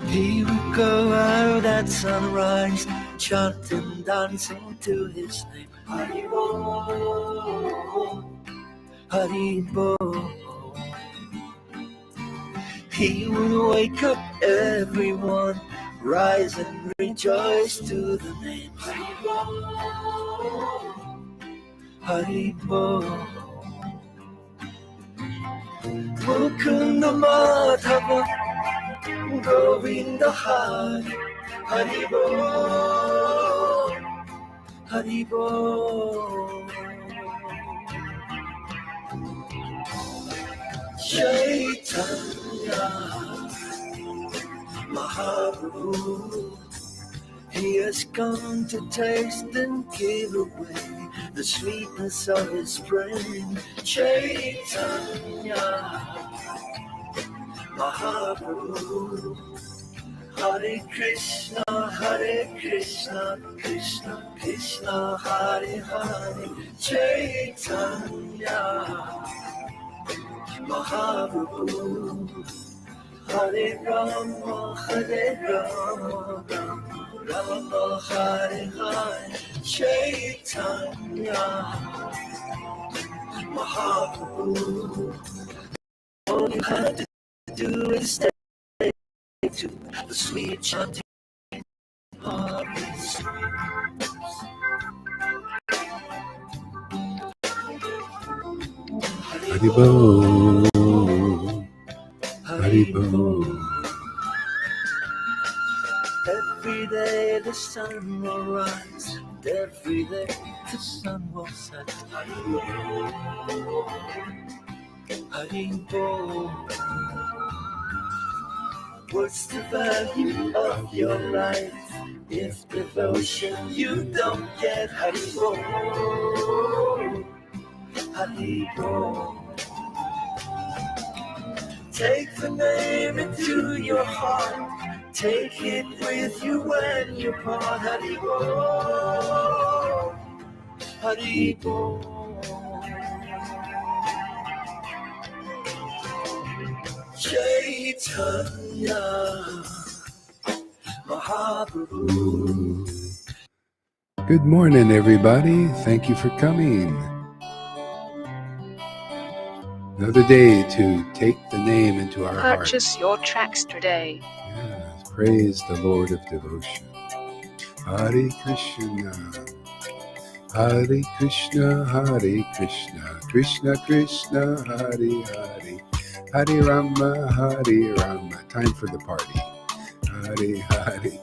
He would go out at sunrise, chanting, dancing to his name. Haribo, Haribo. He would wake up everyone, rise and rejoice to the name. Haribo, Haribo. Mukunda Madhava, Govinda Hari, Haribo, Haribo. Chaitanya Mahaprabhu, he has come to taste and give away the sweetness of his brain. Chaitanya Mahaprabhu, Hare Krishna, Krishna Krishna, Hare Hare. Chaitanya Mahaprabhu, Hare Rama, Rama Hare Hare. Chaitanya Mahaprabhu, all you have to do is stay to the sweet chanting hearts. Haribo, Haribo. Every day the sun will rise, and every day the sun will set. Haribo, Haribo. What's the value of your life if devotion you don't get? Haribo, Haribo. Take the name into your heart, take it with you when you part. Haribo, Haribo. Chaitanya Mahaprabhu. Good morning, everybody. Thank you for coming. Another day to take the name into our heart. Purchase your tracks today. Yes, praise the Lord of devotion. Hare Krishna, Hare Krishna, Hare Krishna, Krishna Krishna, Hare Hare, Hare Rama, Hare Rama. Time for the party. Hare Hare,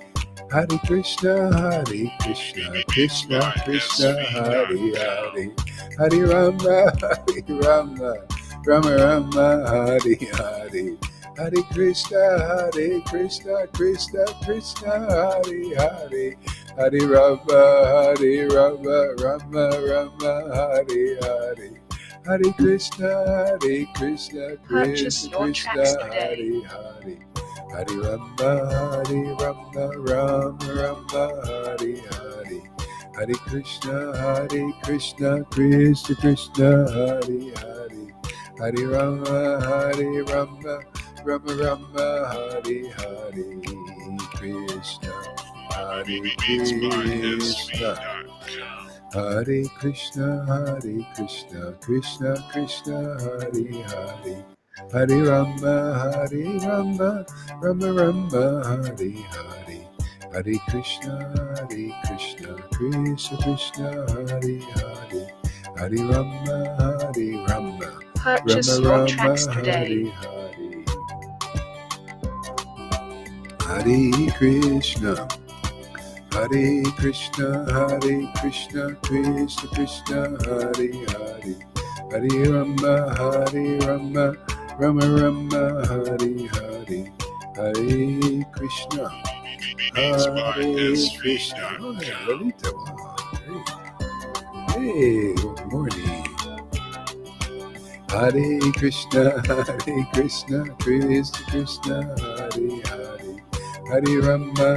Hare Krishna, Hare Krishna, Krishna Krishna, Hare Hare, Hare Rama, Hare Rama, Rama Rama, Hare Hare, Hare Krishna, Krishna Krishna, Hare Hare, Hare Rama, Rama Rama, Hare Hare, Hare Krishna, Krishna Purchase your tracks Hare today. Hare, Hare Rama, Rama Rama, Hare Hare, Hare Krishna, Krishna Krishna, Hare Hare, Hare Rama, Rama Rama, Hare Hare, Krishna, Hare Krishna, Hare Krishna, Krishna Krishna, Hare Hare, Hare Rama, Rama Rama, Hare Hare, Hare Krishna, Krishna Krishna, Hare Hare, Hare Rama, Rama. Purchase Rama, your Rama, tracks today. Hare Krishna, Krishna Krishna, Krishna Hare Hare, Hare Rama, Rama Rama, Hare Hare, Hare Krishna, Hare Krishna. Oh, yeah, Lolita. Hey, good morning. Hare Krishna, Krishna Krishna, Hare Hare, Hare Rama,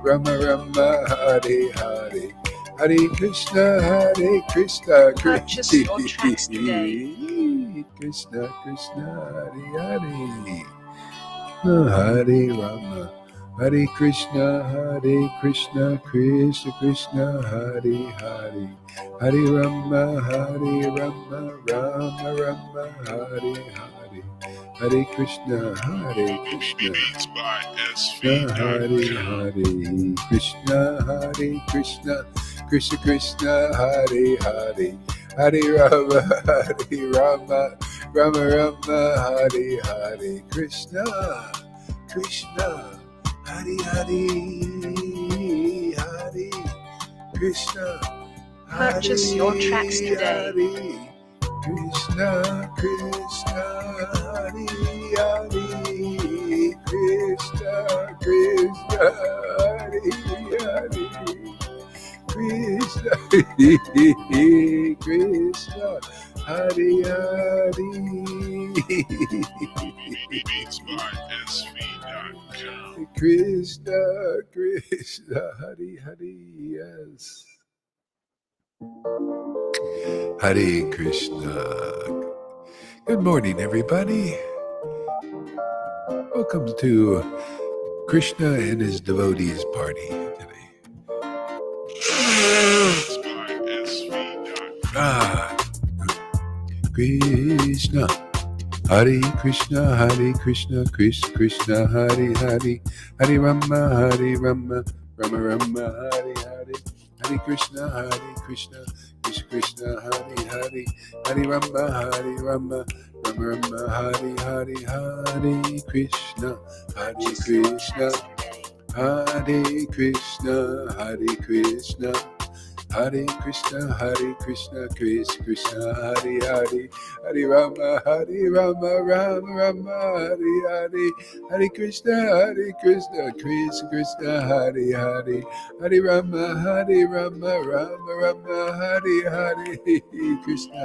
Rama Rama, Hare Hare, Hare Krishna, Purchase your tracks today. Krishna Krishna, Hare Hare. Hare Rama, Hare Krishna, Krishna Krishna, Hare Hare, Hare Rama, Rama Rama, Hare Hare, Hare Krishna, Krishna. Krishna Hare Hare, Krishna Hare Krishna, Krishna Krishna Hare Hare, Hare Rama, Rama Rama, Hare Hare, Krishna Krishna Hare Hare, Hare Krishna. Purchase your tracks today. Hare Krishna Krishna Hare Hare, Krishna Krishna Hare Hare, Krishna Krishna Hare Hare. Krishna Krishna Hare Hare. Yes. Hare Krishna. Good morning, everybody. Welcome to Krishna and his devotees party today. Krishna. Hare Krishna, Krishna Krishna, Hare Hare, Hare Rama, Rama Rama, Hare Hare, Hare Krishna, Krishna Krishna, Hare Hare, Hare Rama, Rama Rama, Hare Hare, Hare Krishna, Krishna, Hare Krishna, Krishna. Hare Krishna, Krishna Krishna, Hare Hare, Hare Rama, Rama Rama, Hare Hare, Hare Krishna, Krishna Krishna, Hare Hare, Hare Rama, Rama Rama, Hare Hare, Krishna,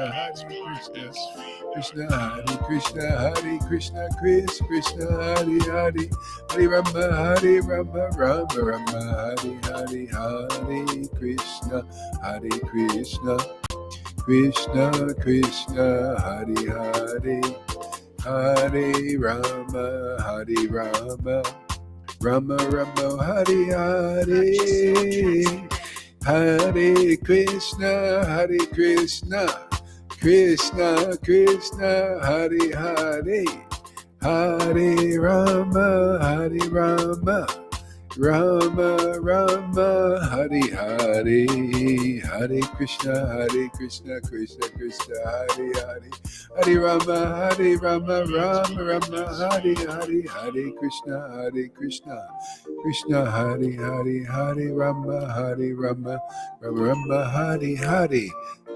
Krishna, Krishna, Hare Krishna, Krishna Krishna, Hare Hare, Hare Rama, Rama Rama, Hare Hare, Hare Krishna, Krishna Krishna, Hare Hare, Hare Rama, Rama Rama, Hare Hare, Hare Krishna, Krishna Krishna, Hare Hare, Hare Rama, Rama Rama, Hare Hare, Hare Krishna, Krishna Krishna, Hare Hare, Hare Rama, Rama Rama, Hare Hare, Hare Krishna, Krishna Hare Hare, Hare Rama, Rama Rama, Hare Hare,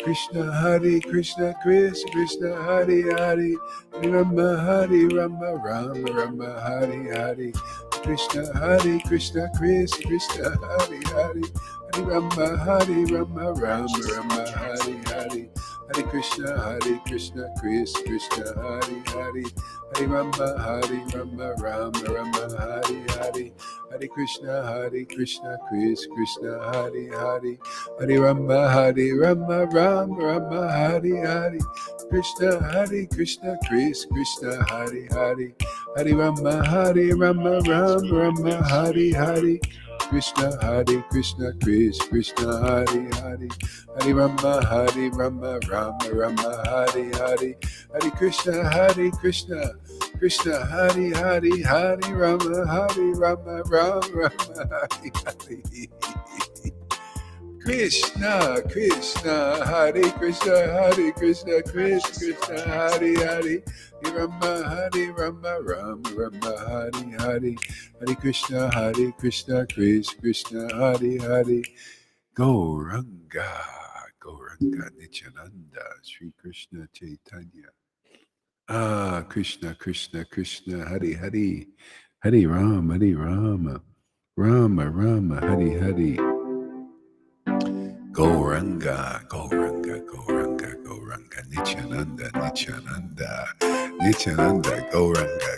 Krishna Krishna Krishna, Hare Hare, Hare Rama, Rama Rama, Hare Hare, Krishna Krishna Krishna, Hare Hare, Hare Rama, Rama Rama, Hare Hare, Hare Krishna Krishna Krishna, Hare Hare, Hare Rama, Rama Rama, Hare Hare, Hare Krishna Krishna Krishna, Hare Hare, Hare Rama, Rama Rama, Hare Hare, Krishna Krishna Krishna, Hare Hare, Hare Rama, Rama Rama, Hare Hare, Krishna Krishna Krishna, Hare Hare, Hare Rama, Rama Rama, Hare Hare, Hare Krishna Krishna, Hare Hare, Hare Rama, Rama Rama, Hare Hare. Krishna Hare Krishna, Krishna Krishna, Hare Hare, Hare Rama, Rama Rama, Hare Hare, Hare Krishna Krishna, Hare Hare. Gauranga Nityananda, Sri Krishna Chaitanya. Krishna Krishna, Hare Hare, Hare Rama, Rama Rama, Hare Hare. Gauranga, Nityananda, Gauranga.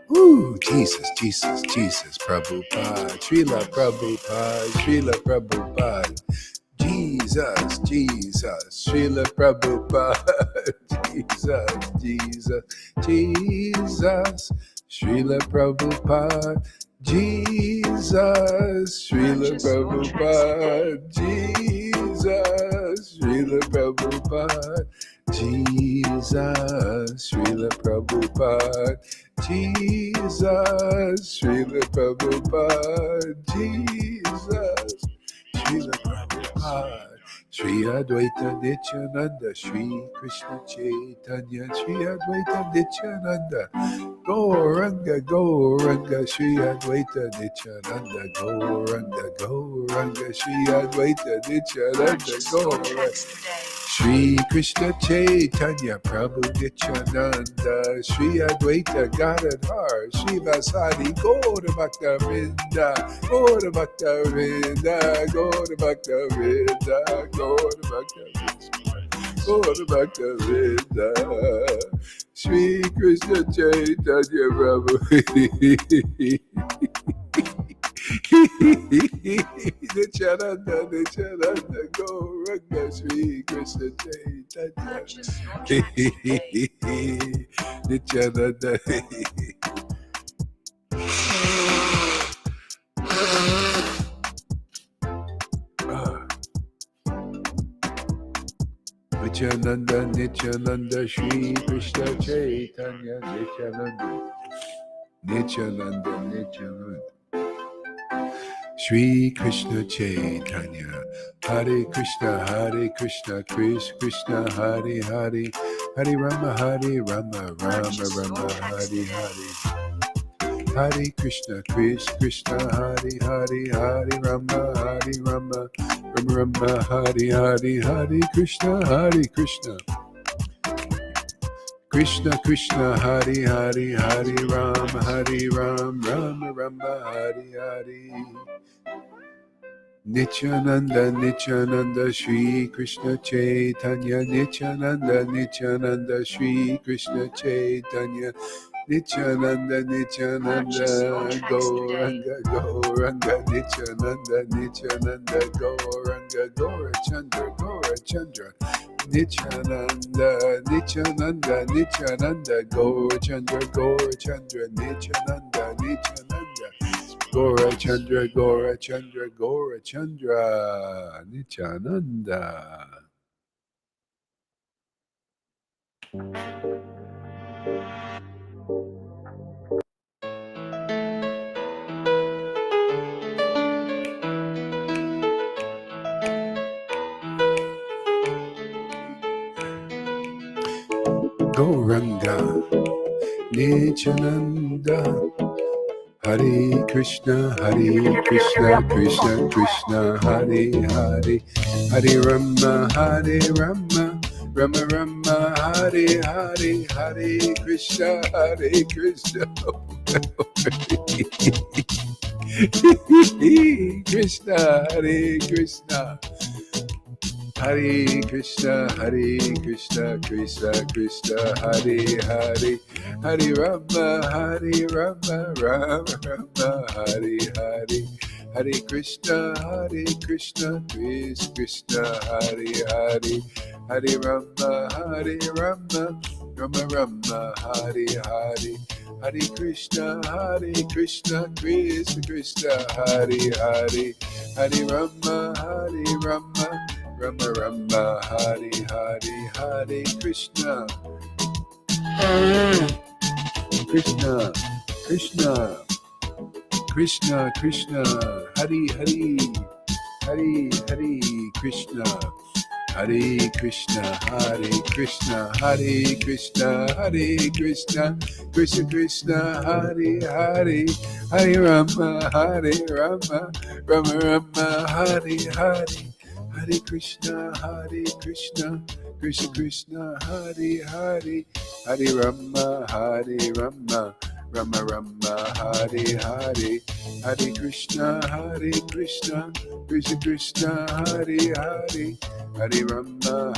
Woo, Jesus, Prabhupada, Srila Prabhupada, Jesus, Srila Prabhupada, Jesus, Srila Prabhupada, Jesus, Srila Purchase your tracks Prabhupada, Jesus, Srila Prabhupada, Jesus, Srila Prabhupada, Jesus, Srila Prabhupada, Jesus, Srila Prabhupada. Shri Advaita Nityananda, Shri Krishna Chaitanya, Shri Advaita Nityananda, Gauranga, Gauranga, Shri Advaita Nityananda, Gauranga, Gauranga, Shri Advaita Nityananda, Purchase your Gauranga. tracks today. Shri Krishna Chaitanya, Prabhu Nityananda, Shri Advaita Gadadhar, Shri Vasadi, Gaura Bhakta Vrinda, Gaura Bhakta Vrinda, Gaura Bhakta Vrinda, Gaura Bhakta Vrinda, Gaura Bhakta Vrinda, Shri Krishna Chaitanya, Prabhu. Nityananda, Nityananda, Gauranga, Shri Krishna Chaitanya. Purchase your tracks today. Nityananda. Nityananda, Nityananda, Shri Krishna Chaitanya, Nityananda, Nityananda, Nityananda. Shri Krishna Chaitanya, Hare Krishna, Krishna Krishna, Hare Hare, Hare Rama, Rama Rama, Hare Hare. Hare Krishna, Krishna, Hare Hare, Hare Rama, Rama Rama, Hare Hare, Hare Krishna, Krishna. Krishna Krishna, Hare Hare, Hare Ram, Rama Rama, Hare Hare. Nityananda, Nityananda, Shri Krishna Chaitanya, Nityananda, Nityananda, Shri Krishna Chaitanya, Nityananda, Nityananda, Gauranga, Gauranga, Nityananda, Nityananda, Gauranga, Gaurachandra, Gaurachandra, Nityananda, Nityananda, Nityananda, Gaurachandra, Gaurachandra, Nityananda, Nityananda, Gaurachandra, Gaurachandra, Gaurachandra, Nityananda. Gauranga, Nityananda, Hare Krishna, Krishna Krishna, Hare Hare, Hare Rama, Rama Rama, Hare Hare, Hare Krishna, Krishna, Krishna, Hare Krishna. Hare Krishna, Krishna Krishna, Hare Hare, Hare Rama, Rama Rama, Hare Hare, Hare Krishna, Krishna Krishna, Hare Hare, Hare Rama, Rama Rama, Hare Hare, Hare Krishna, Krishna Krishna, Hare Hare, Hare Rama, Rama Rama Rama, Hare Hare, Hare Krishna, Krishna Krishna, Krishna Krishna, Hare Hare, Hare Hare Krishna, Hare Krishna, Hare Krishna, Hare Krishna, Hare Krishna, Krishna Krishna, Hare Hare, Hare Rama, Rama Rama, Hare Hare, Hare Krishna, Krishna Krishna, Hare Hare, Hare Rama, Rama Rama, Hare Hare, Hare Krishna, Krishna Krishna, Hare Hare, Hare Rama,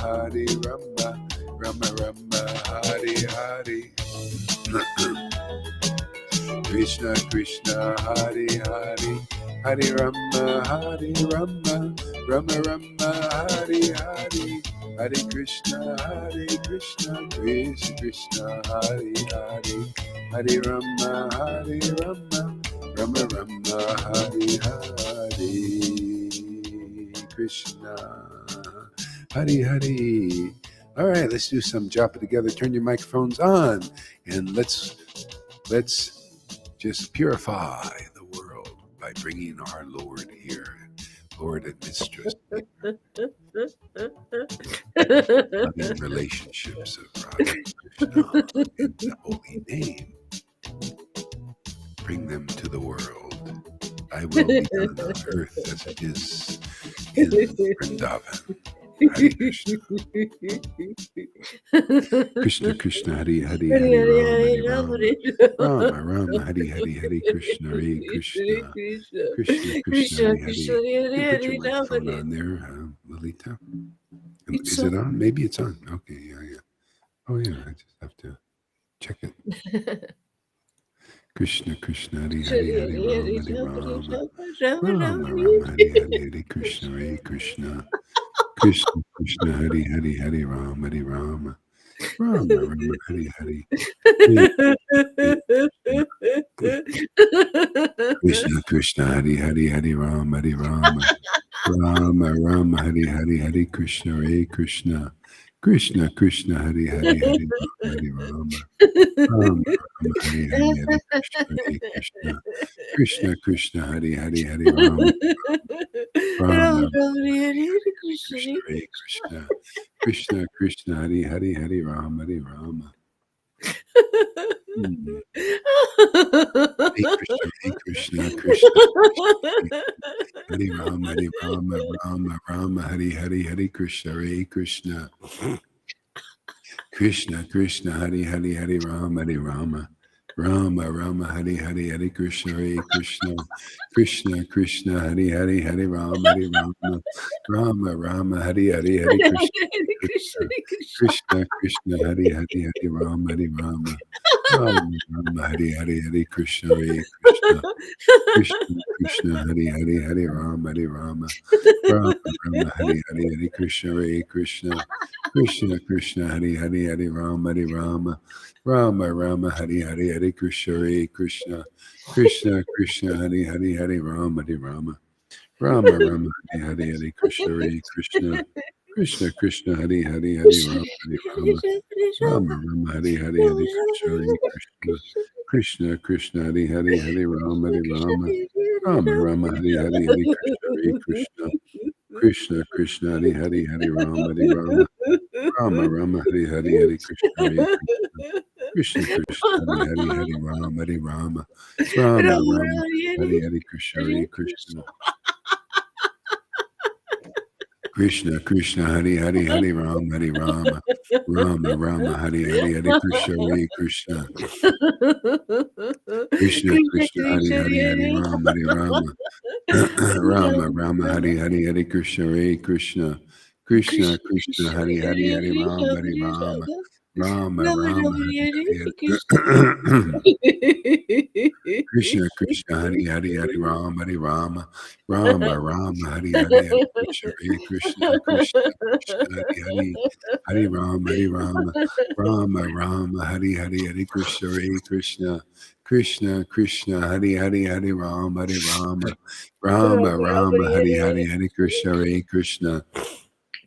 Rama Rama, Hare Hare. Krishna Krishna, Hare Hare, Hare Rama, Rama Rama, Hare Hare, Hare Krishna, Krishna Krishna, Hare Hare, Hare Rama, Rama Rama, Hare Hare, Krishna, Hare Hare. All right, let's do some drop it together. Turn your microphones on, and let's just purify the world by bringing our Lord here, Lord and Mistress, loving relationships of Radha Krishna in the holy name. Bring them to the world. Thy will be done on earth as it is in Vrindavan. Hare Krishna. Krishna Krishna Hare Hare Hare Rama Rama Rama Hare Hare Hare Krishna Hare Krishna Krishna Krishna Hare Hare. You put your microphone on there, Lolita. Is it on? Maybe it's on. Okay, yeah. Oh yeah, I just have to check it. Krishna Krishna Hare Hare Hare Rama Rama Rama Hare Hare Krishna Hare Krishna Krishna Krishna Hare Hare Hare Rama Rama Rama Hare Hare. Krishna Krishna Hare Hare Hare Rama Rama Rama Hare Hare Hare Krishna Hare Krishna Krishna Krishna Hare Hare Hare Rama Rama Hare Hare Krishna Hare Krishna Krishna Krishna Hare Hare Hare Rama Rama Krishna Hare Krishna Krishna Krishna Hare Hare Hare Rama Rama. Hare Krishna Krishna Hare Rama Rama Rama Hare Hare Hare Krishna Hare Krishna Krishna Krishna Hare Hare Hare Rama Rama Rama Hare Hare Hare Krishna Hare Krishna Krishna Krishna Hare Hare Hare Rama Rama Rama Hare Hare Hare Krishna Krishna Krishna Hare Hare Hare Rama Rama Rama Hare Hare Hare Krishna Hare Krishna Krishna Krishna Hare Hare Hare Rama Rama Rama Hare Hare Hare Krishna Hare Krishna Krishna Krishna Hare Hare Hare Rama Rama Rama Hare Hare Hare Krishna Hare Krishna Krishna Krishna Hare Hare Hare Rama Rama Rama Hare Hare Hare Krishna Hare Krishna Krishna Krishna Hare Hare Hare Rama Rama Hare Hare Hare Krishna Hare Krishna Krishna Krishna Hare Hare Hare Rama Rama Rama Hare Hare Hare Krishna Hare Krishna Krishna Krishna Hare Hare Hare Rama Rama Rama Hare Hare Hare Krishna Hare Krishna Krishna Hare Hare Hare Rama Rama Rama Hare Hare Krishna Hare Krishna Krishna Krishna Hare Hare Hare Rama Rama Rama Hare Hare Hare Krishna Hare Krishna Krishna Krishna Hare Hare Hare Rama Rama Rama Hare Hare Hare Krishna Hare Krishna Krishna Krishna Hare Hare Hare Rama Rama Hare Hare Krishna Krishna Hare Hare Hare Rama Rama Rama Hare Hare Hare Krishna Hare Krishna Krishna Krishna Hare Hare Hare Rama Rama Rama Hare Hare Hare Krishna Hare Krishna Krishna Krishna Hare Hare Hare Rama Rama Rama Hare Hare Hare Krishna Hare Krishna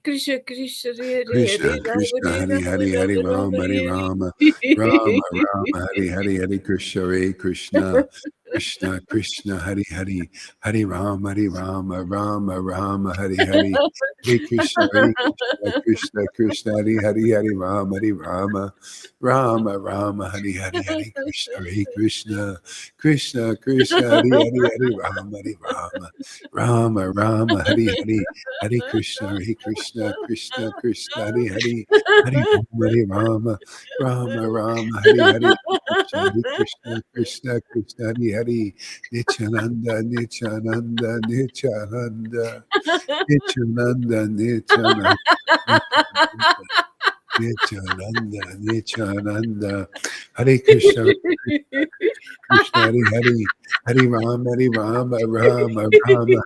Krishna Krishna Krishna Krishna Hare Hare Hare Rama Rama Rama Hare Hare Hare Krishna Hare Krishna Krishna Krishna Hare Hare Hare Rama Rama Rama Hare Hare Hare Krishna Krishna Krishna Hare Hare Hare Rama Rama Rama Hare Hare Hare Krishna Hare Krishna Krishna Krishna Hare Hare Hare Rama Rama Hare Hare Hare Krishna Krishna Krishna Hare Hare Hare Rama Rama Hare Hare Krishna Krishna Krishna Hare Hare Nityananda Nityananda Nityananda Nityananda Nityananda Nityananda Nityananda Hare Krishna Krishna Hare Hare Hare Rama Rama Hare Hare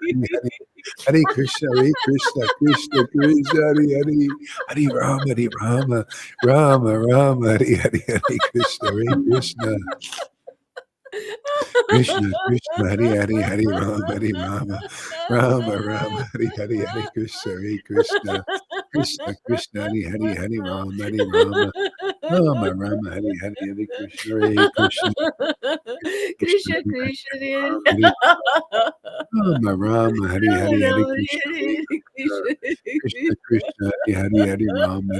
Hare Krishna, Krishna Krishna, Hare Hare, Hare Rama, Rama Rama, Hare Hare, Hare Krishna, Krishna. Krishna, Krishna, Hare Hare, Hare Rama, Rama Rama, Hare Hare, Hare Krishna, Krishna, Krishna, Krishna, Hare Hare, Hare Rama, Rama Rama, Hare Hare, Hare Krishna, Krishna, Krishna, Krishna, Krishna, Hare Rama, Rama, Hare Rama, Hare, Hare Rama, Krishna, Hare Krishna. Krishna, Krishna, Hare Hare, Hare Rama,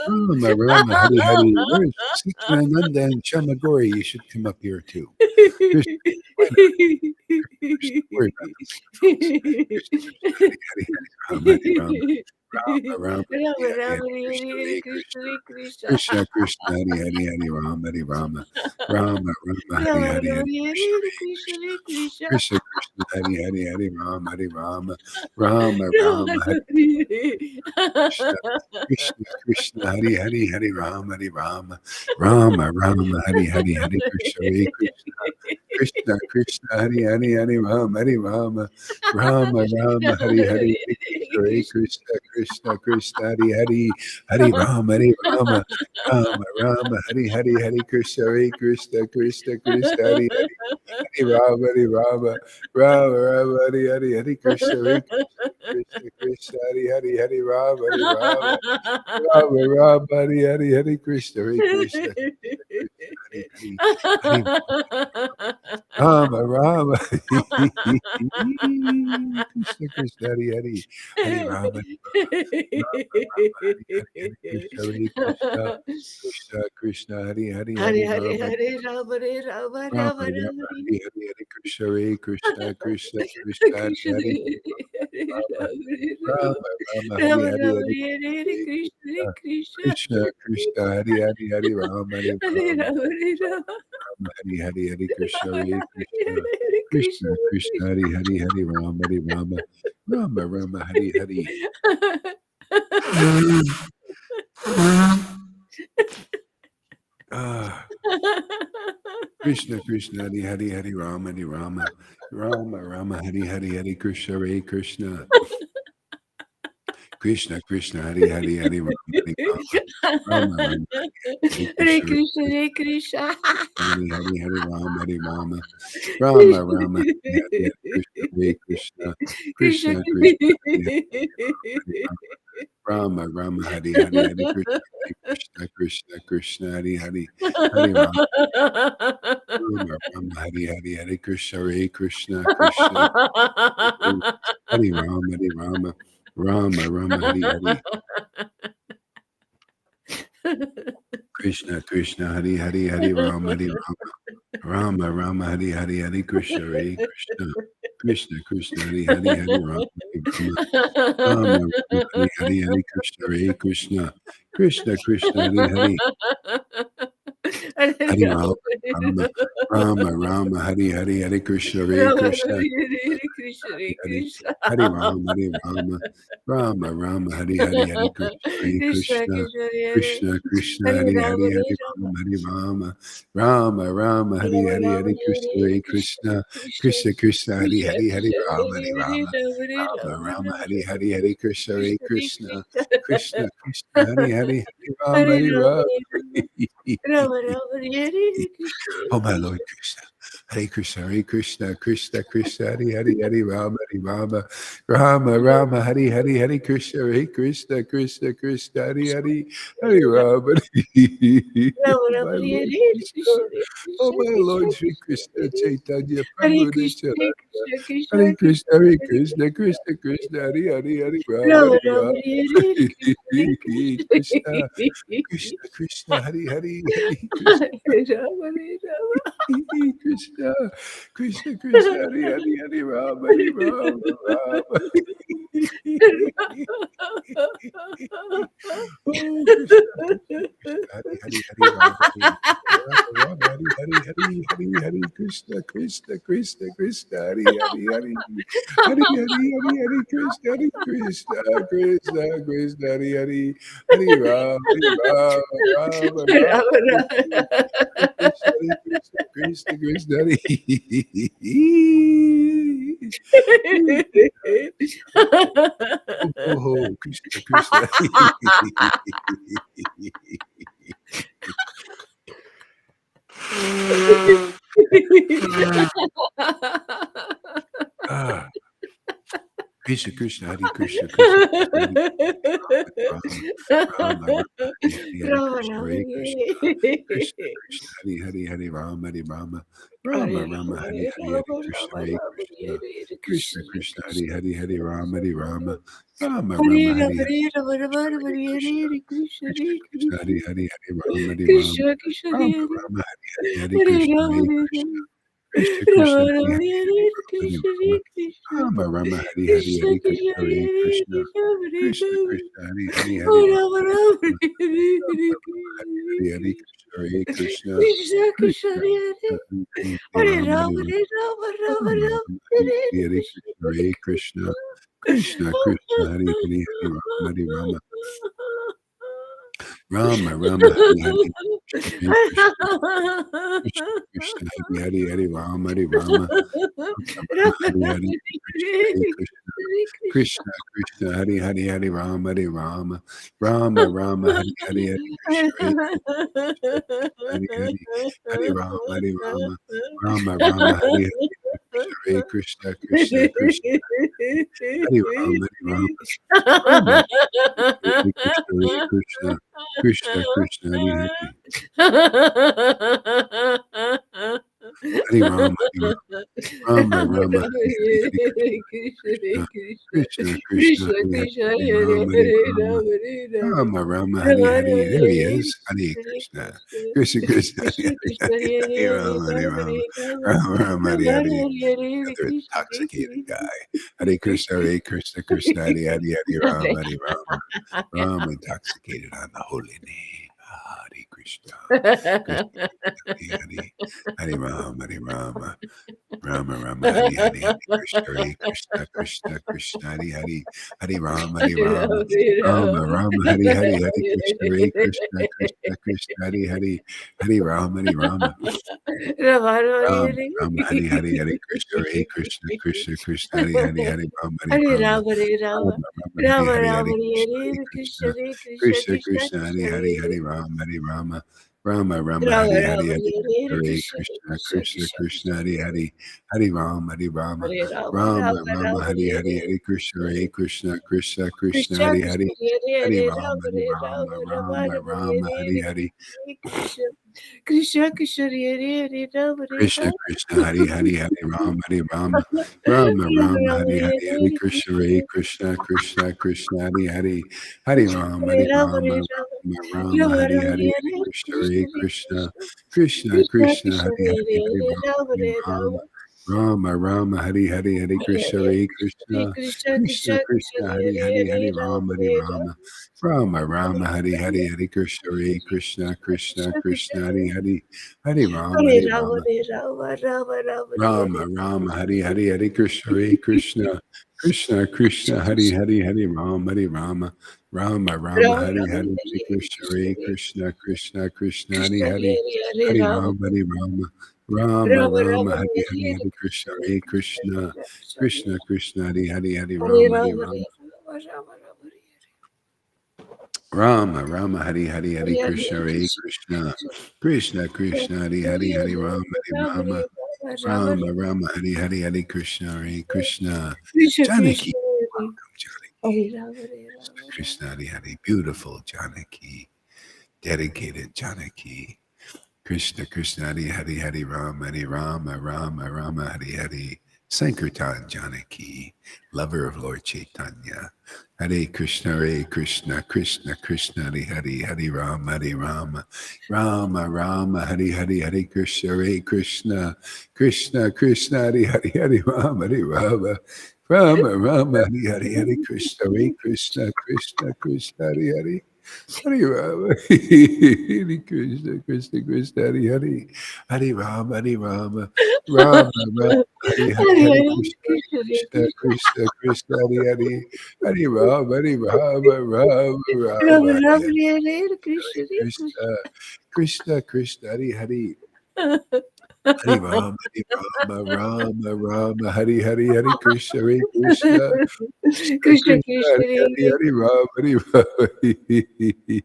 Rama Rama, Hare Hare. Where's Satchidananda and Shamagori? You should come up here too. Krishna, why not? Krishna, worry about those folks. Krishna, Krishna, Hare Rama, Rama, Rama, Hare Hare, Rama, Krishna, Hare Krishna, Krishna, Krishna. Krishna, Krishna, Hare Hare, Hare Rama, Rama, Hare Rama, Hare, Hare Rama, Krishna, Hare Krishna, Krishna, Krishna. Krishna, Krishna, Hare Hare, Hare Rama, Rama, Rama, Hare Krishna, Rama. Krishna, Krishna, Hare Hare, Hare Rama, Rama, Hare Hare, Hare Krishna, Krishna, Krishna, Krishna, Hare Hare, Hare Rama, Rama, Hare Hare, Hare Krishna, Krishna, Krishna, Krishna, Hare Hare, Hare Rama, Rama, Hare Hare, Hare Krishna, Krishna, Krishna, Krishna, Hare Hare, Hare Rama, Rama, Hare Hare, Hare Krishna, Krishna, Krishna, Hare Rama, Rama, Hare Hare, Hare Krishna, Krishna, Hare Hare, Hare Rama, Krishna, Krishna, Hare Hare, Hare Rama, Hare Krishna, Krishna, Krishna, Hare Hare, Hare Hare Hare Rama, Hare Rama, Hare Rama, Rama, Rama, Rama, Hare Hare, Hare Krishna, Krishna, Krishna, Hare Krishna, Hare, Hare Rama, Rama, Hare Rama, Rama, Rama, Hare Rama, Hare, Rama, Hare Hare Hare Krishna, Krishna, Krishna, Krishna, Hare Hare, Hare Rama, Hare Hare Rama, Rama, Hare Rama, Rama, Hare Hare, Hare Krishna, Rama, Rama, Krishna, Hare Hare Krishna, Krishna, Krishna, Hare Hare, Hare Rama, Rama, Hare Hare. Ah, Krishna, Krishna, Hare Hare, Hare Rama, Rama, Hare Hare, Hare Krishna, Krishna, Krishna, Krishna, Hare Hare, Hare Rama, Rama, Hare Hare Krishna, Krishna, Hare Krishna. Hare Rama, Hare Hare, Hare Krishna, Krishna, Krishna, Krishna, Hare Hare, Rama, Hare Hare, Hare Krishna, Krishna, Krishna, Hare Hare, Hare Rama, Hare Hare, Hare Krishna, Krishna, Hare Rama, Hare Hare. Krishna, Krishna, Hare Hare, Hare Rama, Rama, Hare Hare, Hare Krishna, Krishna, Krishna, Hare Hare, Hare Rama, Rama, Hare Hare, Hare Krishna, Krishna, Hare Hare, Hare Rama, Hare Hare, Hare Krishna, Krishna, Krishna, Hare Krishna. Hare Rama, Hare Hare, Hare Krishna, Krishna, Krishna, Hare Krishna, Hare Hare Rama, Hare, Hare Hare Rama, Rama, Hare Rama, Hare, Rama, Hare Hare Hare Krishna, Krishna, Krishna, Krishna, Hare Krishna, Hare, Hare Krishna, Rama, Hare Hare Rama, Hare Rama, Rama, Rama, Hare Hare, Hare Krishna, Krishna, Krishna, Krishna. Hare Hare, Hare Rama, Hare Hare Rama, Rama. Rama, Rama, Hare Hare Krishna, Oh, my Krishna. Lord Krishna. Hare Krishna, Hare Rama, Hare Krishna, Hare Rama, Rama, Oh, Rama, my Hare Lord Hare Krishna. Krishna, Oh, Krishna, my Krishna, Lord Sri Krishna, Krishna, Chaitanya, Hare Prabhu Krishna, Hare Nityananda. Krishna, Krishna, Hare Krishna, Hare Krishna, Hare Rama, Rama, Rama, Hare Hare Krishna, Krishna, Krishna, Krishna, Hare Krishna. Hare Rama, Hare Rama. Krishna, Krishna, Hare Rama, Rama. Oh, Krishna, Hare Rama, Hare Krishna, Krishna, Hare Krishna, Krishna, Hare Rama, Rama, Rama, Rama. Hare Krishna, Krishna, Krishna, Hare. Oh, Krishna, Krishna. Ah, Krishna, Krishna, Hare Krishna, Krishna, Krishna, Hare Rama, Rama, Rama, Hare Hare, Krishna, Hare Krishna, Krishna, Krishna, Hare Hare, Hare Rama, Hare Rama, Rama, Rama, Hare Hare, Hare Krishna, Hare Krishna, Krishna, Krishna, Hare Hare, Hare Rama, Hare Rama, Rama, Rama, Hare Hare, Krishna, Hare Krishna, Krishna, Krishna, Hare Hare, Hare Rama, Hare Rama, Krishna Krishna Rama, Hare Rama, Hare Hare, Hare Hare Krishna, Hare Rama Krishna, Krishna, Krishna, Hare Hare, Hare Rama, Krishna Rama, Rama, Hare Hare, Krishna Hare Krishna Krishna, Hare Hare Krishna, Hare Krishna, Rama Krishna, Hare Hare, Hare Rama Rama, Rama Rama, Hare Hare Hare, Hare Krishna, Krishna Krishna Krishna, Hare Hare Hare Rama, Hare Rama Rama, Rama Rama Rama, Rama Rama, Hare Hare Krishna, Hare Krishna, Krishna, Krishna, Hare Hare, Hare Rama, Hare Rama, Rama, Rama, Hare Hare, Hare Krishna, Krishna, Krishna, Hare Hare, Hare Rama, Hare Rama, Rama, Hare Hare, Krishna, Hare Krishna, Krishna, Krishna, Hare Hare, Hare Rama, Hare Rama, Rama, Rama, Hare Hare, Hare Krishna, Hare Hare, Hare Hare Rama, Hare Rama, Rama, Rama, Hare Hare, Krishna, Krishna, Krishna, Hare Rama, Hare Rama, Rama, Hare Krishna, Hare Krishna, Krishna, Krishna, Hare Hare, Hare Rama, Hare Rama, Rama, Hare Hare, Hare Krishna, Krishna, Krishna, Krishna Hare Krishna Hare, Hare Hare Rama, Hare Hare Rama, Rama Hare Rama, Rama, Hare Rama Hare. There he Hare is. Hare Krishna Krishna. Krishna, Krishna, Hare Krishna Hare, Krishna Hare Hare Hare Rama, Hare Rama Rama, Rama Rama, Rama, Hare Rama Hare. Hare Another Krishna intoxicated guy. Hare Krishna, Hare Krishna, Krishna, Hare Hare, Hare Rama, Hare Rama, Rama, intoxicated on the holy name. Hare Krishna. Krishna, Hare Hare, Hare Rama, Hare Rama. Rama, Rama, Hare Hare, Hare Krishna, Hare Krishna, Krishna, Krishna, Hare Hare, Hare Rama, Hare Rama, Rama, Rama, Hare Hare, Hare Krishna, Hare Krishna, Krishna, Krishna, Hare Hare, Hare Rama, Hare Rama, Rama, Rama, Hare Hare, Hare Krishna, Hare Krishna, Krishna, Krishna, Hare Hare, Hare Rama, Hare Hare Rama, Rama Hare Rama Rama, Rama, Hare Rama Hare, Rama Hare Krishna, Hare Hare Hare Krishna Krishna, Hare Krishna Krishna, Krishna Krishna, Krishna Hare Hare, Hare Hare Rama, Hare Rama, Rama, Rama, Rama Hare Hare, Rama Hare Hare Krishna, Hare Hare Krishna Krishna, Krishna Krishna, Krishna Krishna, Krishna Hare Hare, Hare Rama, Hare Rama, Hare Rama Rama, Rama Rama, Rama Hare Hare Hare, Hare Krishna, Hare Krishna, Krishna, Krishna, Krishna Hare Krishna Hare, Hare Hare Hare Rama, Rama Hare Rama Rama, Rama Rama, Rama Rama, Hare Hare Hare Hare, Krishna Krishna Krishna Hare Hare Rama Krishna, Rama Krishna, Hare Hare, Hare Rama, Hare Rama, Rama, Rama, Rama Hare Hare, Hare Hare Krishna, Hare Krishna Krishna, Krishna, Krishna, Hare Hare, Hare Rama, Hare Rama, Rama, Rama, Hare Hare, Hare Krishna, Hare Krishna, Krishna, Krishna, Hare Hare, Hare Rama, Hare Rama, Rama, Rama, Hare Hare, Hare Krishna, Hare Krishna, Krishna, Krishna, Hare Hare, Hare Rama, Hare Rama, Rama, Rama, Hare Hare, Hare Krishna, Hare Krishna, Krishna, Krishna, Hare Hare, Hare Rama, Hare Rama, Rama, Rama, Hare Hare, Hare Krishna, Hare Krishna, Krishna, Krishna, Hare Hare, Hare Rama, Hare Rama, Rama, Rama, Hare Hare, Hare Krishna, Hare Krishna, Krishna, Krishna, Hare Hare, Hare Rama, Hare Rama, Rama, Rama, Hare Hare, Hare Krishna, Hare Krishna, Krishna, Krishna, Hare Hare, Hare Rama, Hare Rama, Rama, Rama, Hare Hare, Hare Krishna, Hare Krishna, Krishna, Krishna, Hare Hare, Hare Rama, Hare Rama, Rama, Rama, Hare Hare, Hare Krishna, Hare Krishna. Janaki, welcome, Janaki. Krishna, Krishna, Hare Hare, beautiful Janaki, dedicated Janaki. Krishna, Krishna, Hare Hare, Hare Rama, Hare Rama, Rama, Rama, Hare Hare. Sankirtan Janaki, lover of Lord Caitanya. Hare Krishna, Hare Krishna, Krishna, Krishna, Hare Hare, Hare Rama, Hare Rama, Rama, Rama, Hare Hare, Hare Krishna, Hare Krishna, Krishna, Krishna, Hare Hare, Hare Rama, Hare Rama, Rama, Rama, Hare Hare, Hare Krishna, Hare Krishna, Krishna, Krishna, Hare Hare. Hare Rama, Hare Krishna, Krishna, Krishna, Hare Hare, Hare Rama, Hare Rama, Rama, Rama, Hare Hare, Hare Krishna, Krishna, Krishna, Krishna, Hare Hare, Hare Rama, Hare Rama, Rama, Rama, Hare Hare, Hare Krishna, Krishna, Krishna, Hare Hare, Hari Rama, Rama, Rama, Hari Hari, Hari Krishna, Hare Krishna, Krishna Krishna, Krishna Hari Hari, Hari Rama, Hari Rama,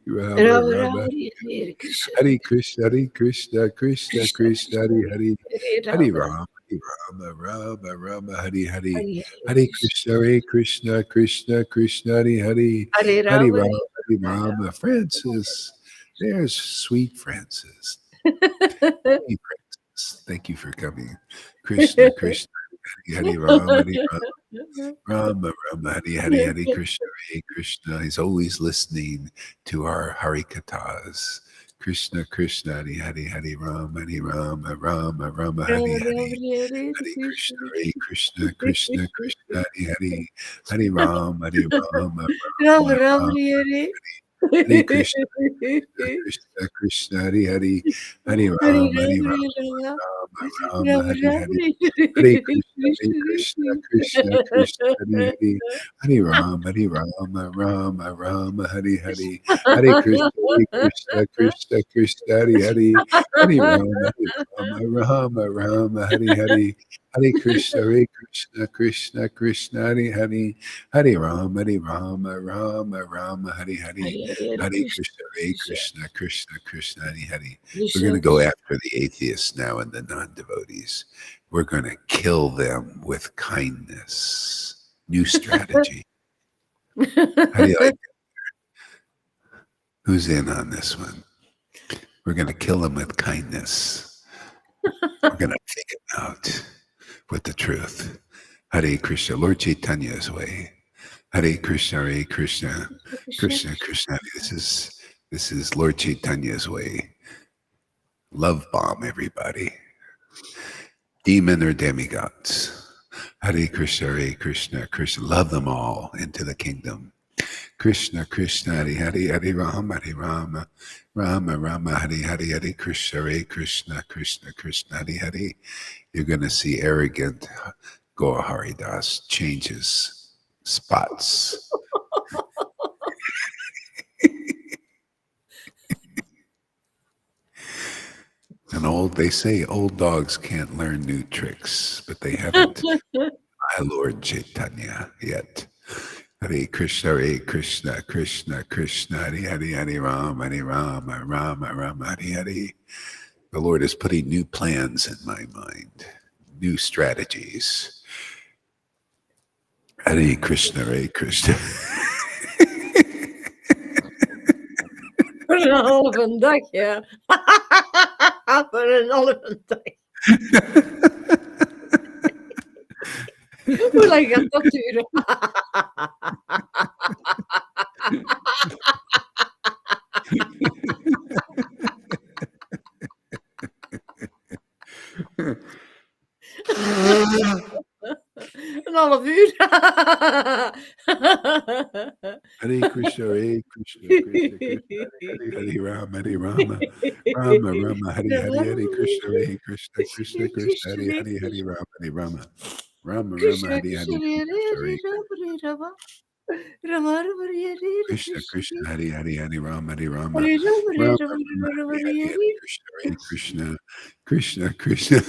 Rama Rama, Rama Rama, Hare Krishna Hari Krishna, Hari Krishna, Krishna, Krishna Krishna, Hari Hari, Hare Hari Rama Rama, Hari Rama, Rama, Rama, Hari Hari, Hare Hari Krishna, Hare Krishna, Krishna, Krishna, Hari Hari, Hare Hari Rama Rama, Hari Rama. Francis, there's sweet Francis. Hey, Francis, thank you for coming. Krishna, Krishna, Hari Rama, Hari Rama, Rama, Rama, Hari Hari, Hari Krishna, Hare Krishna. He's always listening to our Harikatas. Krishna, Krishna, Hari Hari, Hari Rama, Hari Rama, Rama, Rama, Hari Hari. Hare Krishna, Hare Krishna, Krishna, Krishna, Hare Hare, Hare Ram, Hare Rama, Rama Rama, Rama Rama, Hare Hare Krishna, Krishna, Krishna, Hare Hare, Hare Ram, Hare Rama Rama, Rama Hare Rama Hare. Hare Krishna, Hare Krishna, Krishna Krishna, Krishna, Hare Hare, Hare Rama, Rama, Rama, Hare Hare, Hare Krishna, Krishna, Krishna, Hare Hare, Hare Rama, Rama, Hare Hare, Hare Krishna, Krishna, Krishna, Hare Hare, Hare Rama, Rama, Hare Hare, Hare Krishna, Krishna, Hare Hare. We're going to go after the atheists now and the non-devotees. We're going to kill them with kindness. New strategy. How do you like that? Who's in on this one? We're going to kill them with kindness. We're going to take it out with the truth. Hare Krishna, Lord Chaitanya's way. Hare Krishna, Hare Krishna, Krishna, Krishna. This is Lord Chaitanya's way. Love bomb everybody. Demon or demigods. Hare Krishna, Krishna. Love them all into the kingdom. Krishna, Krishna, Hare Hare, Hare Rama, Rama, Rama, Hare Hare, Hare Krishna, Krishna, Krishna, Krishna, Hare Hare. You're going to see arrogant Gaur Haridas changes spots. And they say old dogs can't learn new tricks, but they haven't my Lord Caitanya yet. Hare Krishna, Krishna, Krishna, Hare Hare, Hare Rama, Rama, Hare Hare. The Lord is putting new plans in my mind, new strategies. Hare Krishna, Krishna. Put an elephant duck here. Put an elephant duck. Hoe lang gaat dat duren? Een half uur. Hare Krishna, Krishna, Krishna, Hare Rama, Rama, Hare Hare, Krishna, Krishna, Krishna, Krishna, Hare Rama, Rama, Hare Hare, Krishna, Krishna, Hare Rama, Rama, Hare Krishna, Krishna, Krishna, Hare Rama, Rama, Hare Krishna, Krishna, Krishna, Krishna,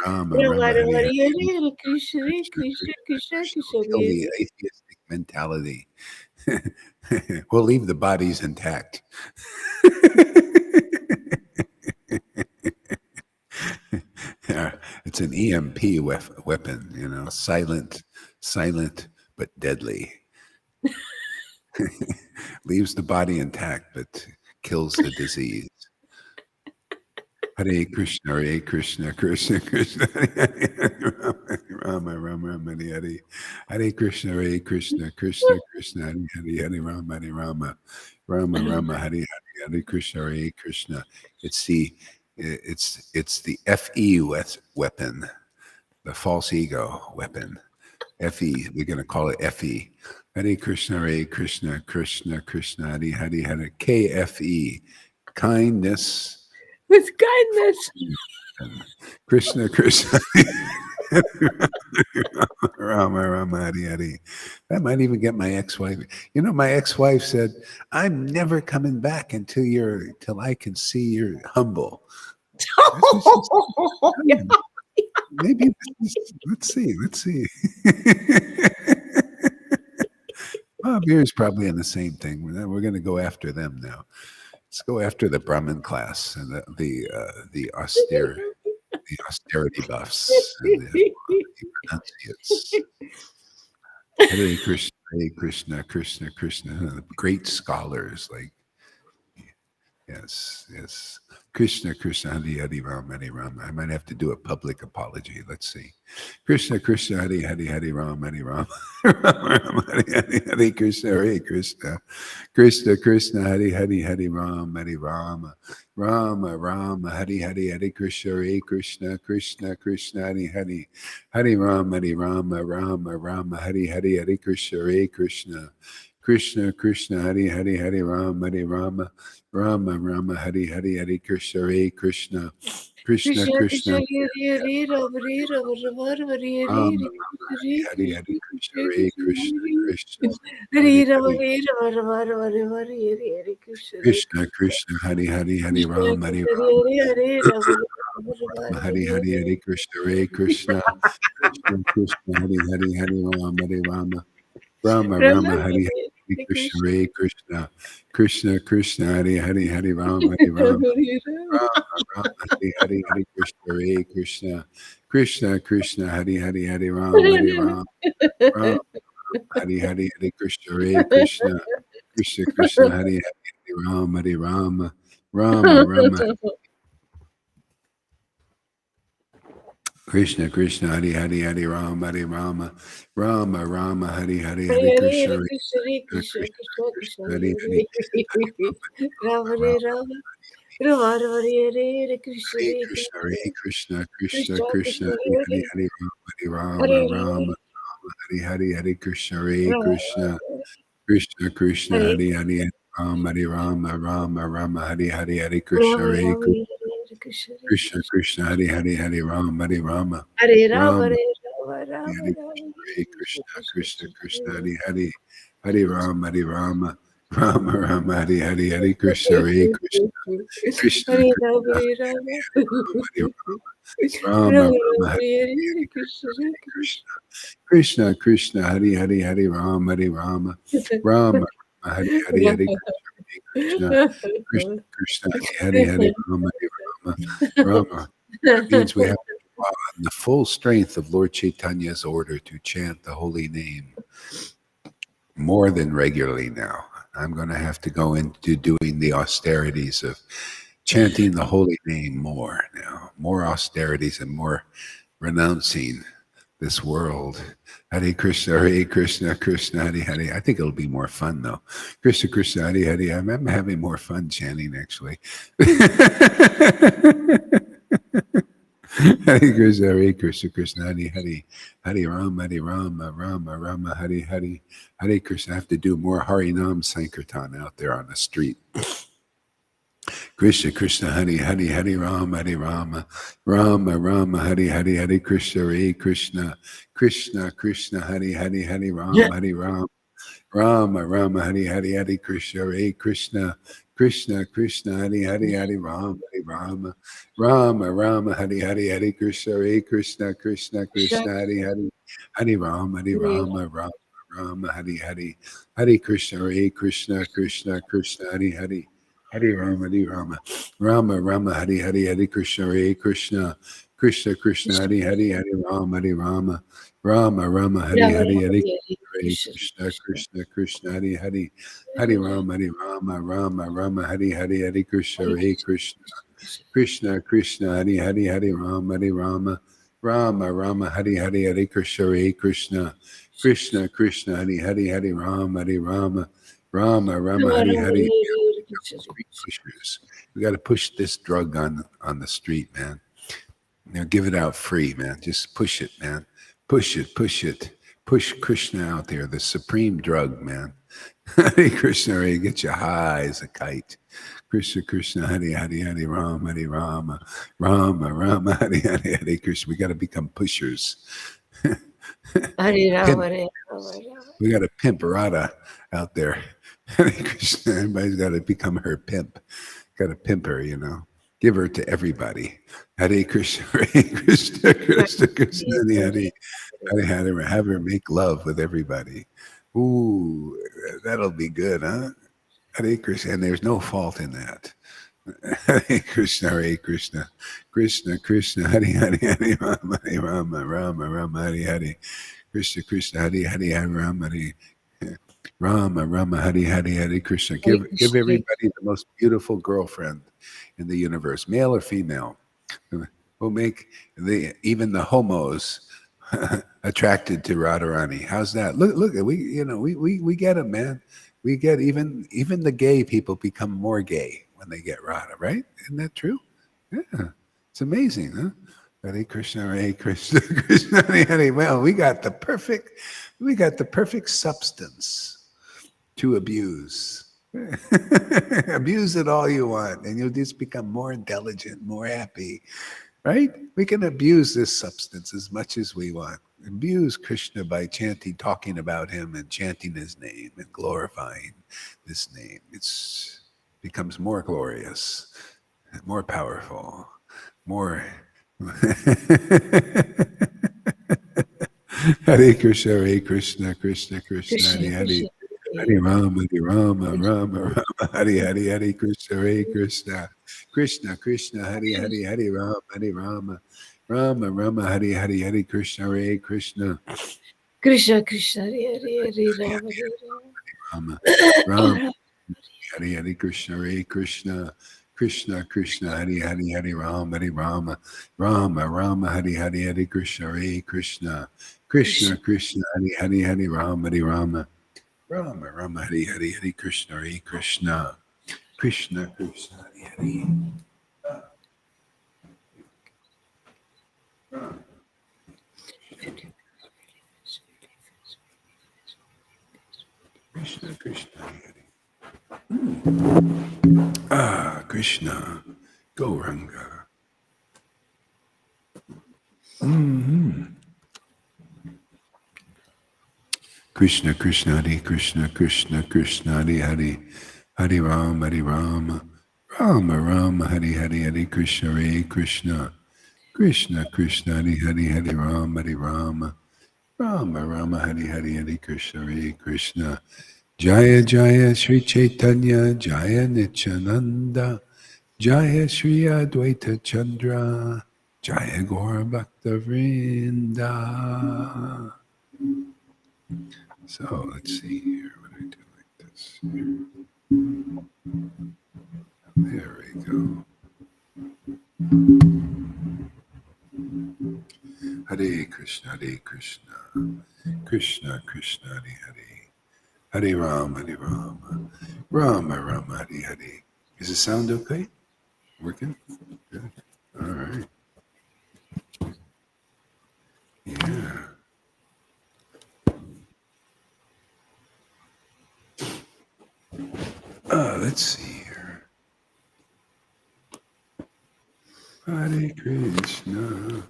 Rama, Hare Kill the atheistic mentality. We'll leave the bodies intact. It's an EMP weapon, silent but deadly. Leaves the body intact but kills the disease. Hare Krishna, Krishna, Krishna, Rama, Hare Hare. Hare Krishna, Krishna, Krishna, Hare Rama, Rama, Hare Hare, Krishna, Krishna. It's the FE weapon, the false ego weapon. FE, we're going to call it FE. Hare Krishna, Krishna, Krishna, Hare Hare, KFE, kindness. With kindness. Krishna, Krishna. Rama, Rama, Hari, Hari. That might even get my ex-wife. You know, my ex-wife said, "I'm never coming back till I can see you're humble." That's what she said. Maybe let's see. Bob here is probably in the same thing. We're going to go after them now. Let's go after the Brahmin class and the austerity buffs and the renunciates. Hare Krishna, Krishna, Krishna. Great scholars like yes. Krishna, Krishna, Hare Hare Ram, Hare Ram. I might have to do a public apology. Let's see. Krishna, Krishna, Hare Hare, Hare Ram, Hare Ram. Ram, Hare Hare, Hare Krishna, Hare Krishna. Krishna, Krishna, Hare Hare, Hare Ram, Hare Ram. Rama, Rama, Hare Hare, Hare Krishna, Hare Krishna. Krishna, Krishna, Hare Hare. Hare Ram, Hare Rama, Rama, Rama, Hare Hare, Hare Krishna, Hare Krishna. Krishna, Krishna, Hare Hare, Hare Ram, Hare Rama. Rama, Rama, Hare Hare, Hare Krishna, Hare Krishna. Krishna, Krishna, Hare Rama, Hare Hare, Krishna, Hare Krishna, Krishna, Krishna, Krishna, Hare Hare, Hare Ram, Hare Rama, Hare Hare, Hare Krishna, Hare Krishna, Krishna, Krishna, Hare Hare, Hare Ram, Hare Rama. Rama, Rama, Hare Hare, Krishna, Hare Krishna, Krishna, Krishna, Hare Hare, Hare Ram, Hare Ram, Rama, Rama, Hare Hare, Hare Krishna, Hare Krishna, Krishna, Krishna, Hare Hare, Hare Ram, Hare Ram, Rama, Hare Hare, Hare Krishna, Hare Krishna, Krishna, Krishna, Hare Hare, Hare Ram, Hare Rama, Rama, Rama, Krishna, Krishna, Hare Hare, Hare Rama, Hare Rama, Rama, Rama, Hare Hare, Hare Krishna, Hare Krishna, Krishna, Hare Hare, Hare Krishna, Krishna, Krishna, Hare Hare, Hare Rama, Rama, Hare Hare, Hare Krishna, Hare Krishna, Krishna, Krishna, Hare Hare, Hare Rama, Rama, Rama, Hare Hare, Hare Krishna, Hare Krishna. Krishna, Krishna, Hare Hare, Hare Ram, Hare Rama, Ram, Hare Krishna, Krishna, Krishna, Hare Hare, Hare Ram, Hare Rama, Rama, Rama, Hare Hare, Hare Krishna, Hare Krishna, Krishna, Krishna, Hare Rama, Rama, Hare Hare, Krishna, Krishna, Krishna, Hare Hare, Hare Ram, Hare Rama, Rama, Hare Hare, Hare Krishna, Krishna, Krishna, Hare Hare, Rama, Hare Rama, Rama. That means we have to go on the full strength of Lord Chaitanya's order to chant the holy name more than regularly now. I'm going to have to go into doing the austerities of chanting the holy name more now, more austerities and more renouncing this world. Hare Krishna, Hare Krishna, Krishna, Hare Hare. I think it'll be more fun though. Krishna, Krishna, Hare Hare. I'm having more fun chanting actually. Hare Krishna, Krishna, Hare Hare. Hare Rama, Rama, Rama, Hare Hare. Hare Krishna. I have to do more Harinam Sankirtan out there on the street. Krishna, Krishna, Hare Hare, Hare Rama, Rama, Rama, Hare Hare, Hare Krishna, Hare Krishna, Krishna, Krishna, Hare Hare, Hare Rama, Hare Rama, Rama, Rama, Hare Hare, Hare Krishna, Hare Krishna, Krishna, Krishna, Hare Hare, Hare Rama, Hare Rama, Rama, Rama, Hare Hare, Hare Krishna, Hare Krishna, Krishna, Krishna, Hare Hare, Hare Rama, Rama, Rama, Hare Hare, Hare Krishna, Hare Krishna, Krishna, Krishna, Hare Hare. Hare Rama, Rama, Rama, Hare Hare, Hare Krishna, Hare Krishna, Krishna, Krishna, Hare Hare, Hare Rama, Rama, Rama, Hare Hare, Hare Krishna, Krishna, Krishna, Hare Hare, Hare Rama, Rama, Hare Hare, Hare Krishna, Hare Krishna, Krishna, Krishna, Hare Hare, Hare Rama, Rama, Hare Hare, Hare Krishna, Hare Krishna, Krishna, Krishna, Hare Hare, Hare Rama, Rama, Hare Hare. Pushers. We got to push this drug on the street, man. Give it out free, man. Just push it, man. Push it. push Krishna out there, the supreme drug, man. Hare Krishna, Hare, get you high as a kite. Krishna, Krishna, Hare Hare, Hare Rama, Hare Rama, Rama, Rama, Hare Hare, Hare Krishna. We got to become pushers. Hare Rama, Pimp. Hare Rama, Hare Rama. We got a pimp Radha out there. Hare Krishna, everybody's got to become her pimp. Got to pimp her, you know. Give her to everybody. Hare Krishna, Hare Krishna, Krishna, Krishna, Hare Hare. Have her make love with everybody. Ooh, that'll be good, huh? Hare Krishna, and there's no fault in that. Hare Krishna, Hare Krishna, Krishna, Krishna, Hare Hare, Hare Rama, Hare Rama, Rama, Rama, Hare Hare, Krishna, Krishna, Hare Hare, Hare Rama, Hare Rama, Rama, Hare Hare, Hare Krishna. Give everybody the most beautiful girlfriend in the universe, male or female. We'll make even the homos attracted to Radharani. How's that? Look, we get them, man. We get even the gay people become more gay when they get Radha, right? Isn't that true? Yeah, it's amazing, huh? Hare Krishna, Hare Krishna, Krishna Hare Hare. Well, we got the perfect substance to abuse. Abuse it all you want, and you'll just become more intelligent, more happy. Right? We can abuse this substance as much as we want. Abuse Krishna by chanting, talking about him and chanting his name and glorifying this name. It becomes more glorious, more powerful, more. Hare Krishna, Hare Krishna, Krishna, Krishna, Hare Hare. Hare Rama, Hare Rama, Rama, Rama, Hare Hare, Hare Krishna, Hare Krishna, Krishna, Krishna, Hare Hare, Hare Rama, Hare Rama, Rama, Rama, Hare Hare, Hare Krishna, Hare Krishna, Krishna, Krishna, Hare Hare, Hare Rama, Hare Rama, Rama, Hare Hare, Krishna, Hare Krishna, Krishna, Krishna, Hare Hare, Hare Rama, Hare Rama, Rama, Rama, Hare Hare, Hare Krishna, Hare Krishna, Krishna, Krishna, Hare Hare, Hare Rama, Hare Rama, Rama, Rama, Hare Hare, Hare Krishna, Hare Krishna, Krishna, Krishna, Hare Hare. Krishna, Krishna, Hare Hare. Ah, Krishna, Gauranga. Krishna, Krishna, Hare Krishna, Krishna, Krishna, Hare Hare, Hare Rama, Rama, Rama, Hare Hare, Hare Krishna, Hare Krishna, Krishna, Krishna, Hare Hare, Hare Rama, Rama, Rama, Hare Hare, Hare Krishna, Hare Krishna. Jaya, Jaya, Sri Chaitanya, Jaya Nityananda, Jaya Sri Advaita Chandra, Jaya Gaura Bhakta Vrinda. So let's see here. What do I do like this? There we go. Hare Krishna, Hare Krishna, Krishna, Krishna, Hare Hare, Hare Rama, Hare Rama, Rama, Rama, Hare Hare. Is the sound okay? Working? Good. All right. Yeah. Let's see here. Hare Krishna.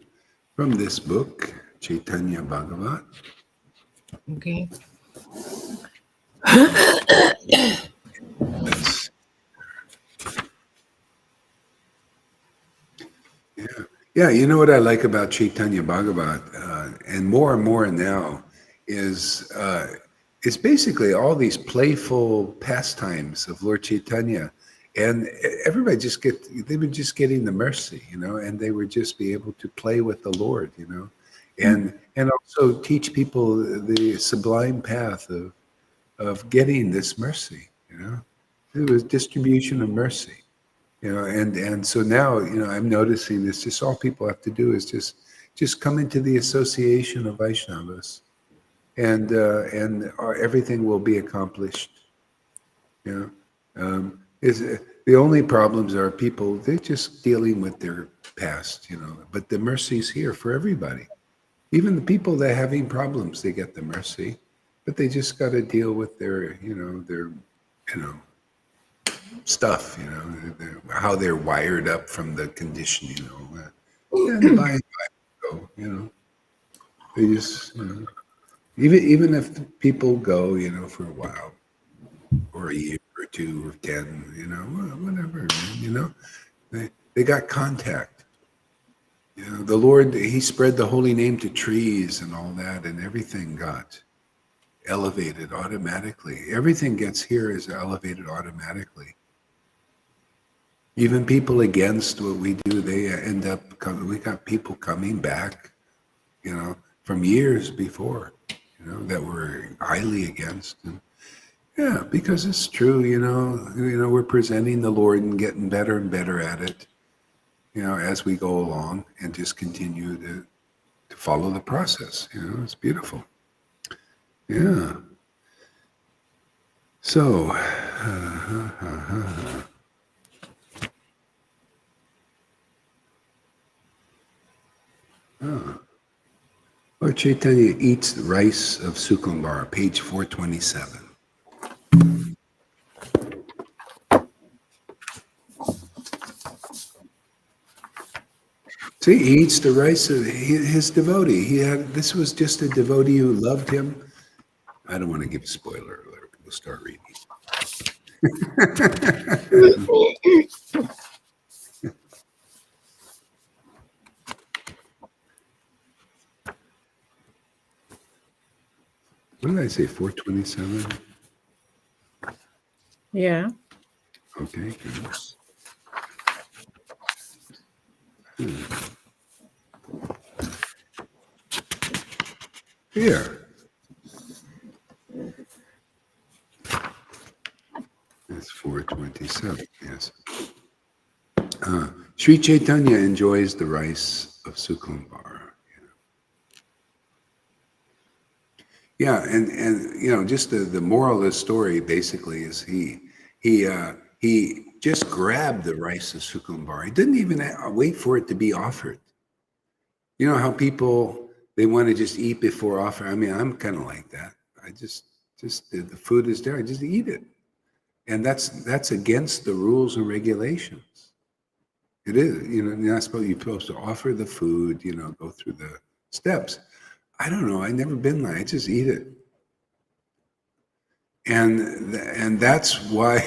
From this book, Chaitanya Bhagavat. Okay. That's, yeah, you know what I like about Chaitanya Bhagavat, and more now, is it's basically all these playful pastimes of Lord Chaitanya, and everybody they were just getting the mercy, and they would just be able to play with the Lord, and also teach people the sublime path of getting this mercy, It was distribution of mercy. And so now, I'm noticing this. Just all people have to do is just come into the association of Vaishnavas, and everything will be accomplished. Is the only problems are people, they're just dealing with their past, but the mercy's here for everybody. Even the people that are having problems, they get the mercy, but they just got to deal with their, stuff, how they're wired up from the conditioning, and by and by, go, they just, even if the people go, for a while, or a year or two or 10, whatever, they got contact. The Lord, He spread the holy name to trees and all that, and everything got elevated automatically. Everything gets here is elevated automatically. Even people against what we do, they end up coming. We got people coming back, from years before, that were highly against. And yeah, because it's true, we're presenting the Lord and getting better and better at it, as we go along, and just continue to follow the process. It's beautiful. Yeah. So, Lord Caitanya eats rice of Sukumbar, page 427. See, he eats the rice of his devotee. This was just a devotee who loved him. I don't want to give a spoiler alert. We'll start reading. What did I say, 427? Yeah. Okay, good. Here. That's 427, yes. Sri Chaitanya enjoys the rice of Sukumbar. Yeah, and just the moral of the story basically is he just grabbed the rice of Sukumbar. He didn't even wait for it to be offered. You know how people, they want to just eat before offer. I mean, I'm kind of like that. I just the food is there, I just eat it. And that's against the rules and regulations. It is, you're not supposed to offer the food, go through the steps. I don't know. I've never been like, I just eat it. And that's why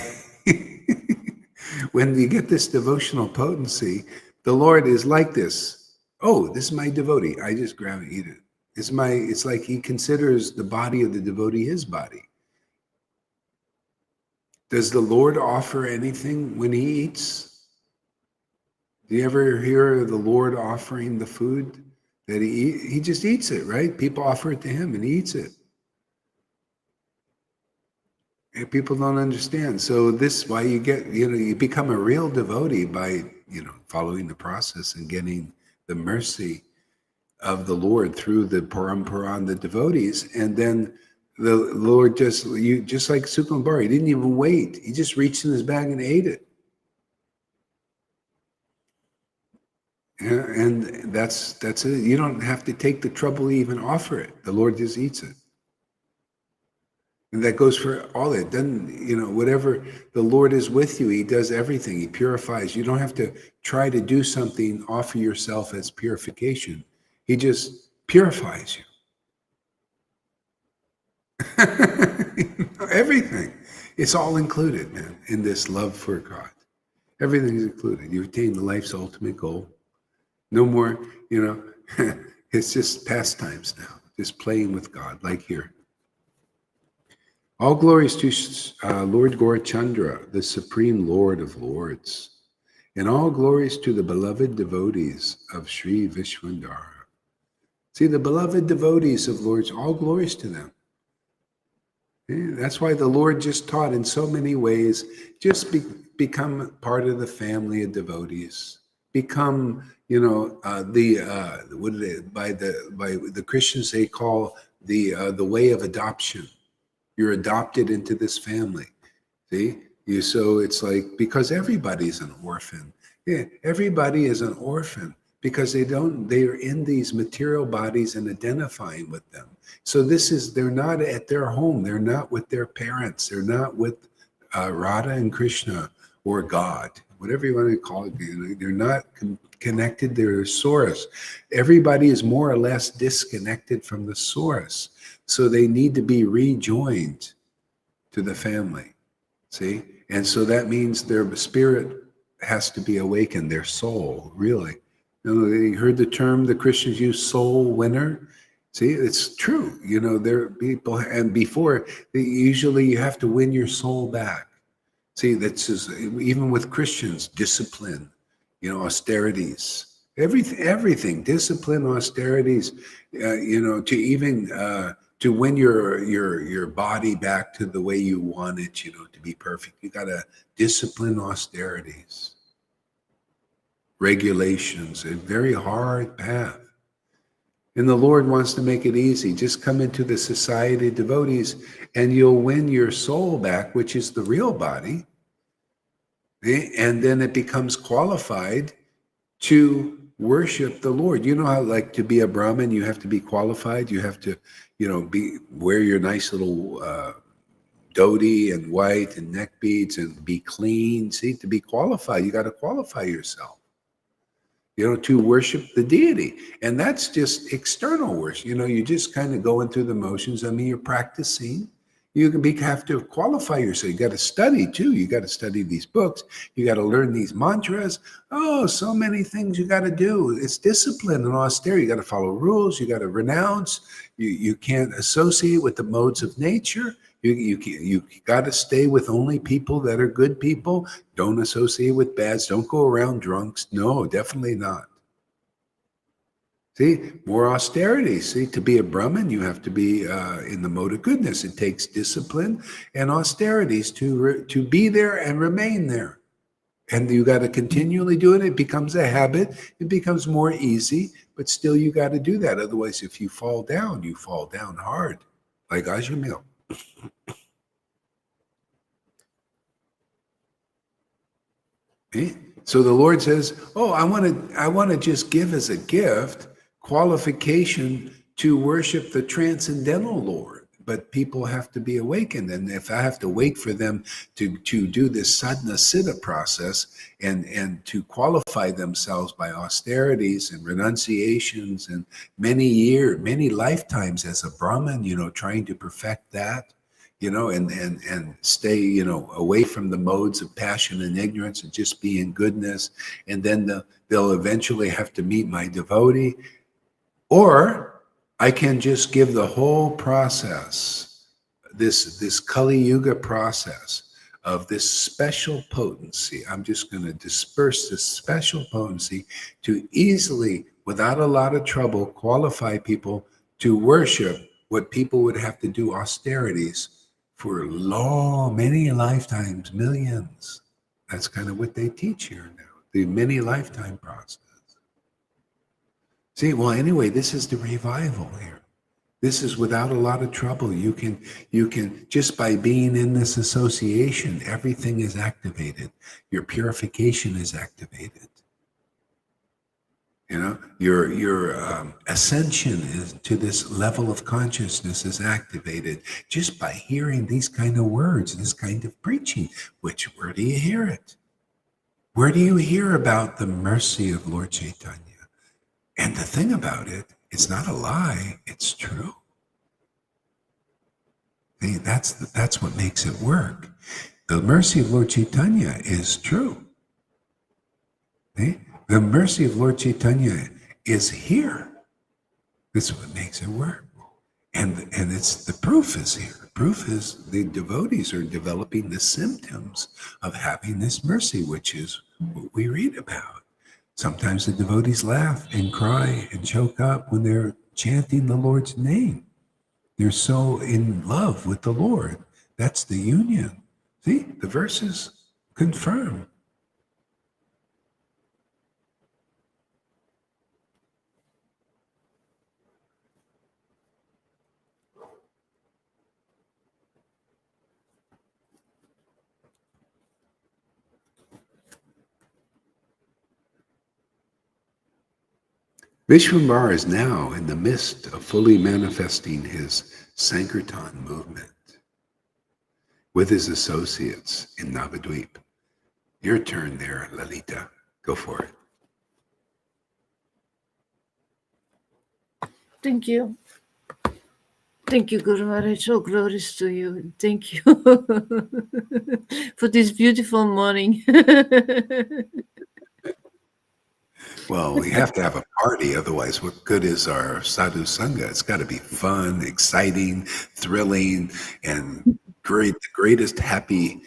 when you get this devotional potency, the Lord is like this. Oh, this is my devotee. I just grab and eat it. It's like he considers the body of the devotee his body. Does the Lord offer anything when he eats? Do you ever hear the Lord offering the food that he just eats it, right? People offer it to him and he eats it. And people don't understand. So this is why you get, you become a real devotee by, following the process and getting the mercy of the Lord through the parampara and the devotees. And then the Lord just like Sukumbar, he didn't even wait. He just reached in his bag and ate it. Yeah, and that's it. You don't have to take the trouble to even offer it. The Lord just eats it. And that goes for all it. Doesn't, whatever the Lord is with you, he does everything. He purifies. You don't have to try to do something, offer yourself as purification. He just purifies you. Everything. It's all included, man, in this love for God. Everything is included. You attain the life's ultimate goal. No more, it's just pastimes now. Just playing with God, like here. All glories to Lord Gaurachandra, the Supreme Lord of Lords, and all glories to the beloved devotees of Sri Vishwandara. See, the beloved devotees of Lords, all glories to them. That's why the Lord just taught in so many ways, just become part of the family of devotees. Become, by the Christians, they call the way of adoption. You're adopted into this family. See? So it's like, because everybody's an orphan. Yeah, everybody is an orphan. because they're in these material bodies and identifying with them. So they're not at their home. They're not with their parents. They're not with Radha and Krishna or God, whatever you want to call it. They're not connected to their source. Everybody is more or less disconnected from the source. So they need to be rejoined to the family. See? And so that means their spirit has to be awakened, their soul, really. You heard the term the Christians use, soul winner. See, it's true. There are people, and before, usually you have to win your soul back. See, that's just, even with Christians, discipline, austerities, everything, discipline, austerities, to even to win your body back to the way you want it, to be perfect. You got to discipline, austerities, regulations, a very hard path. And the Lord wants to make it easy. Just come into the society of devotees and you'll win your soul back, which is the real body. And then it becomes qualified to worship the Lord. You know how, like, to be a Brahmin, you have to be qualified. You have to, wear your nice little dhoti and white and neck beads and be clean. See, to be qualified, you got to qualify yourself, to worship the deity. And that's just external worship. You just kind of going through the motions. I mean, you're practicing. You have to qualify yourself. You got to study too. You got to study these books. You got to learn these mantras. Oh, so many things you got to do. It's discipline and austerity. You got to follow rules. You got to renounce. You can't associate with the modes of nature. You got to stay with only people that are good people. Don't associate with bads. Don't go around drunks. No, definitely not. See, more austerity. See, to be a Brahmin, you have to be in the mode of goodness. It takes discipline and austerities to be there and remain there. And you got to continually do it. It becomes a habit. It becomes more easy, but still you got to do that. Otherwise, if you fall down hard, like Ajamil. Okay? So the Lord says, "Oh, I want to just give as a gift qualification to worship the transcendental Lord, but people have to be awakened. And if I have to wait for them to do this sadhana siddha process and to qualify themselves by austerities and renunciations and many lifetimes as a Brahmin, trying to perfect that." And stay, away from the modes of passion and ignorance and just be in goodness. And then they'll eventually have to meet my devotee. Or I can just give the whole process, this Kali Yuga process of this special potency. I'm just going to disperse this special potency to easily, without a lot of trouble, qualify people to worship what people would have to do austerities for many lifetimes, millions. That's kind of what they teach here now, the many lifetime process. See, well, anyway, this is the revival here. This is without a lot of trouble. You can just by being in this association, everything is activated. Your purification is activated. Your ascension to this level of consciousness is activated just by hearing these kind of words, this kind of preaching. Where do you hear it? Where do you hear about the mercy of Lord Caitanya? And the thing about it, it's not a lie, it's true. See, that's what makes it work. The mercy of Lord Caitanya is true. See? The mercy of Lord Caitanya is here. This is what makes it work. And it's the proof is here. The proof is the devotees are developing the symptoms of having this mercy, which is what we read about. Sometimes the devotees laugh and cry and choke up when they're chanting the Lord's name. They're so in love with the Lord. That's the union. See, the verses confirm. Vishwambara is now in the midst of fully manifesting his Sankirtan movement with his associates in Navadvip. Your turn there, Lalita. Go for it. Thank you. Thank you, Guru Maharaj. All glories to you. Thank you for this beautiful morning. Well, we have to have a party, otherwise what good is our Sadhu Sangha? It's got to be fun, exciting, thrilling, and the greatest happy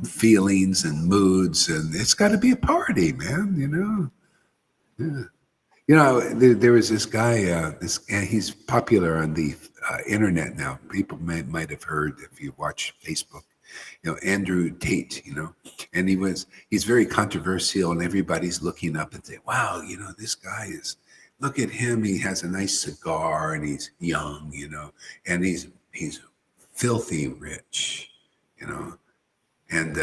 feelings and moods, and it's got to be a party, man, you know? Yeah. You know, there was this guy, he's popular on the internet now. People might have heard if you watch Facebook, you know, Andrew Tate, you know, and he's very controversial, and everybody's looking up and saying, wow, you know, this guy look at him. He has a nice cigar and he's young, you know, and he's filthy rich, you know, and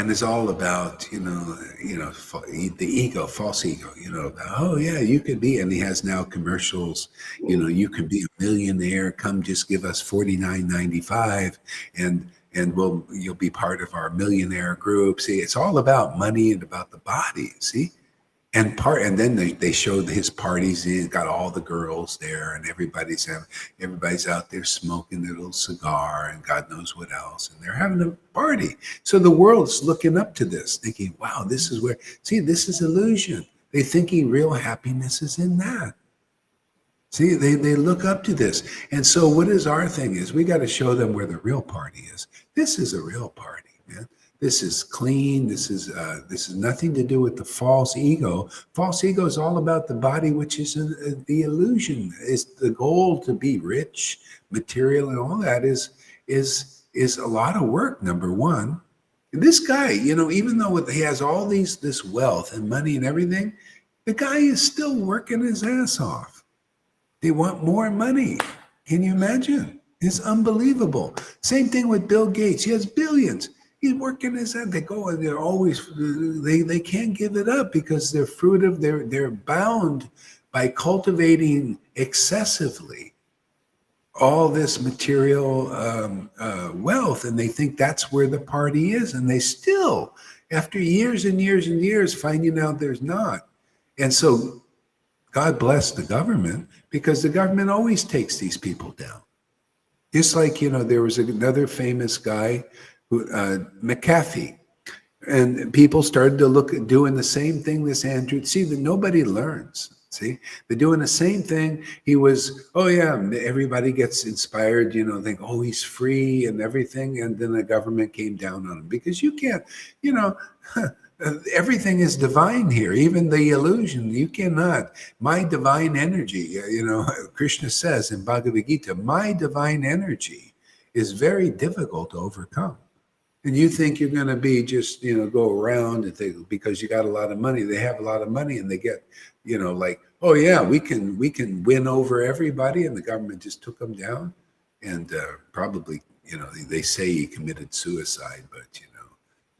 it's all about, you know, the ego, false ego, you know, oh yeah, you could be, and he has now commercials, you know, you can be a millionaire, come just give us $49.95 and you'll be part of our millionaire group. See, it's all about money and about the body, see? And then they showed his parties. He's got all the girls there, and everybody's out there smoking their little cigar, and God knows what else, and they're having a party. So the world's looking up to this, thinking, "Wow, this is where." See, this is illusion. They're thinking real happiness is in that. See, they look up to this, and so what is our thing is we got to show them where the real party is. This is a real party, man. This is clean. This is nothing to do with the false ego. False ego is all about the body, which is the illusion. It's the goal to be rich, material, and all that is a lot of work. Number one, this guy, you know, even though he has all this wealth and money and everything, the guy is still working his ass off. They want more money. Can you imagine? It's unbelievable. Same thing with Bill Gates. He has billions. He's working his head. They go and they're always, they can't give it up because they're bound by cultivating excessively all this material wealth, and they think that's where the party is, and they still, after years and years and years, finding out there's not. And so God bless the government, because the government always takes these people down. Just like, you know, there was another famous guy, McAfee, and people started to look at doing the same thing this Andrew. See, that nobody learns. See, they're doing the same thing. He was, oh yeah, everybody gets inspired, you know, think, oh, he's free and everything, and then the government came down on him because you can't, you know, everything is divine here, even the illusion. You cannot. My divine energy, you know, Krishna says in Bhagavad Gita, my divine energy is very difficult to overcome. And you think you're going to be just, you know, go around and think because you got a lot of money. They have a lot of money and they get, you know, like, oh yeah, we can win over everybody, and the government just took them down, and probably, you know, they say he committed suicide, but you know,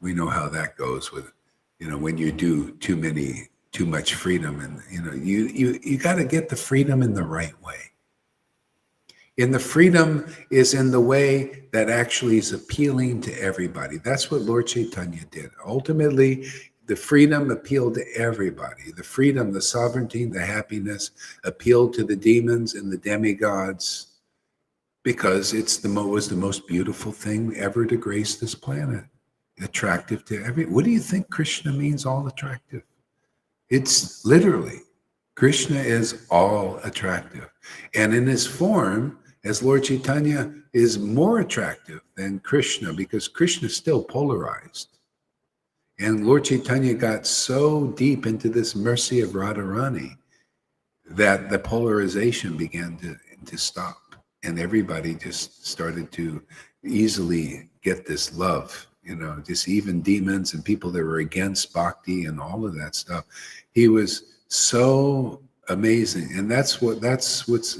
we know how that goes with, you know, when you do too much freedom, and you know, you got to get the freedom in the right way. And the freedom is in the way that actually is appealing to everybody. That's what Lord Caitanya did. Ultimately, the freedom appealed to everybody. The freedom, the sovereignty, the happiness appealed to the demons and the demigods, because was the most beautiful thing ever to grace this planet. Attractive to what do you think Krishna means, all attractive? It's literally, Krishna is all attractive. And in his form, as Lord Caitanya is more attractive than Krishna, because Krishna is still polarized. And Lord Caitanya got so deep into this mercy of Radharani that the polarization began to stop. And everybody just started to easily get this love, you know, just even demons and people that were against bhakti and all of that stuff. He was so amazing. And that's what's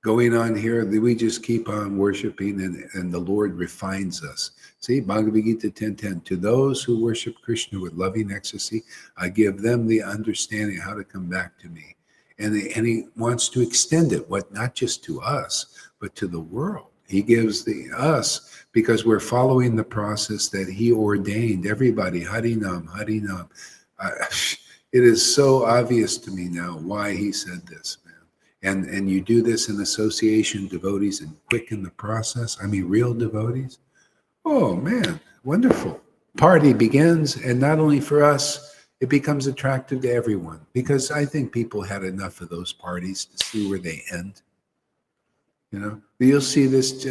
going on here. We just keep on worshiping, and the Lord refines us. See, Bhagavad Gita 10:10. To those who worship Krishna with loving ecstasy, I give them the understanding how to come back to me. And he wants to extend it, not just to us, but to the world. He gives us, because we're following the process that he ordained. Everybody, Harinam, Harinam. It is so obvious to me now why he said this, man. And you do this in association, devotees, and quicken the process. I mean, real devotees. Oh, man, wonderful. Party begins, and not only for us, it becomes attractive to everyone, because I think people had enough of those parties to see where they end. You know, you'll see this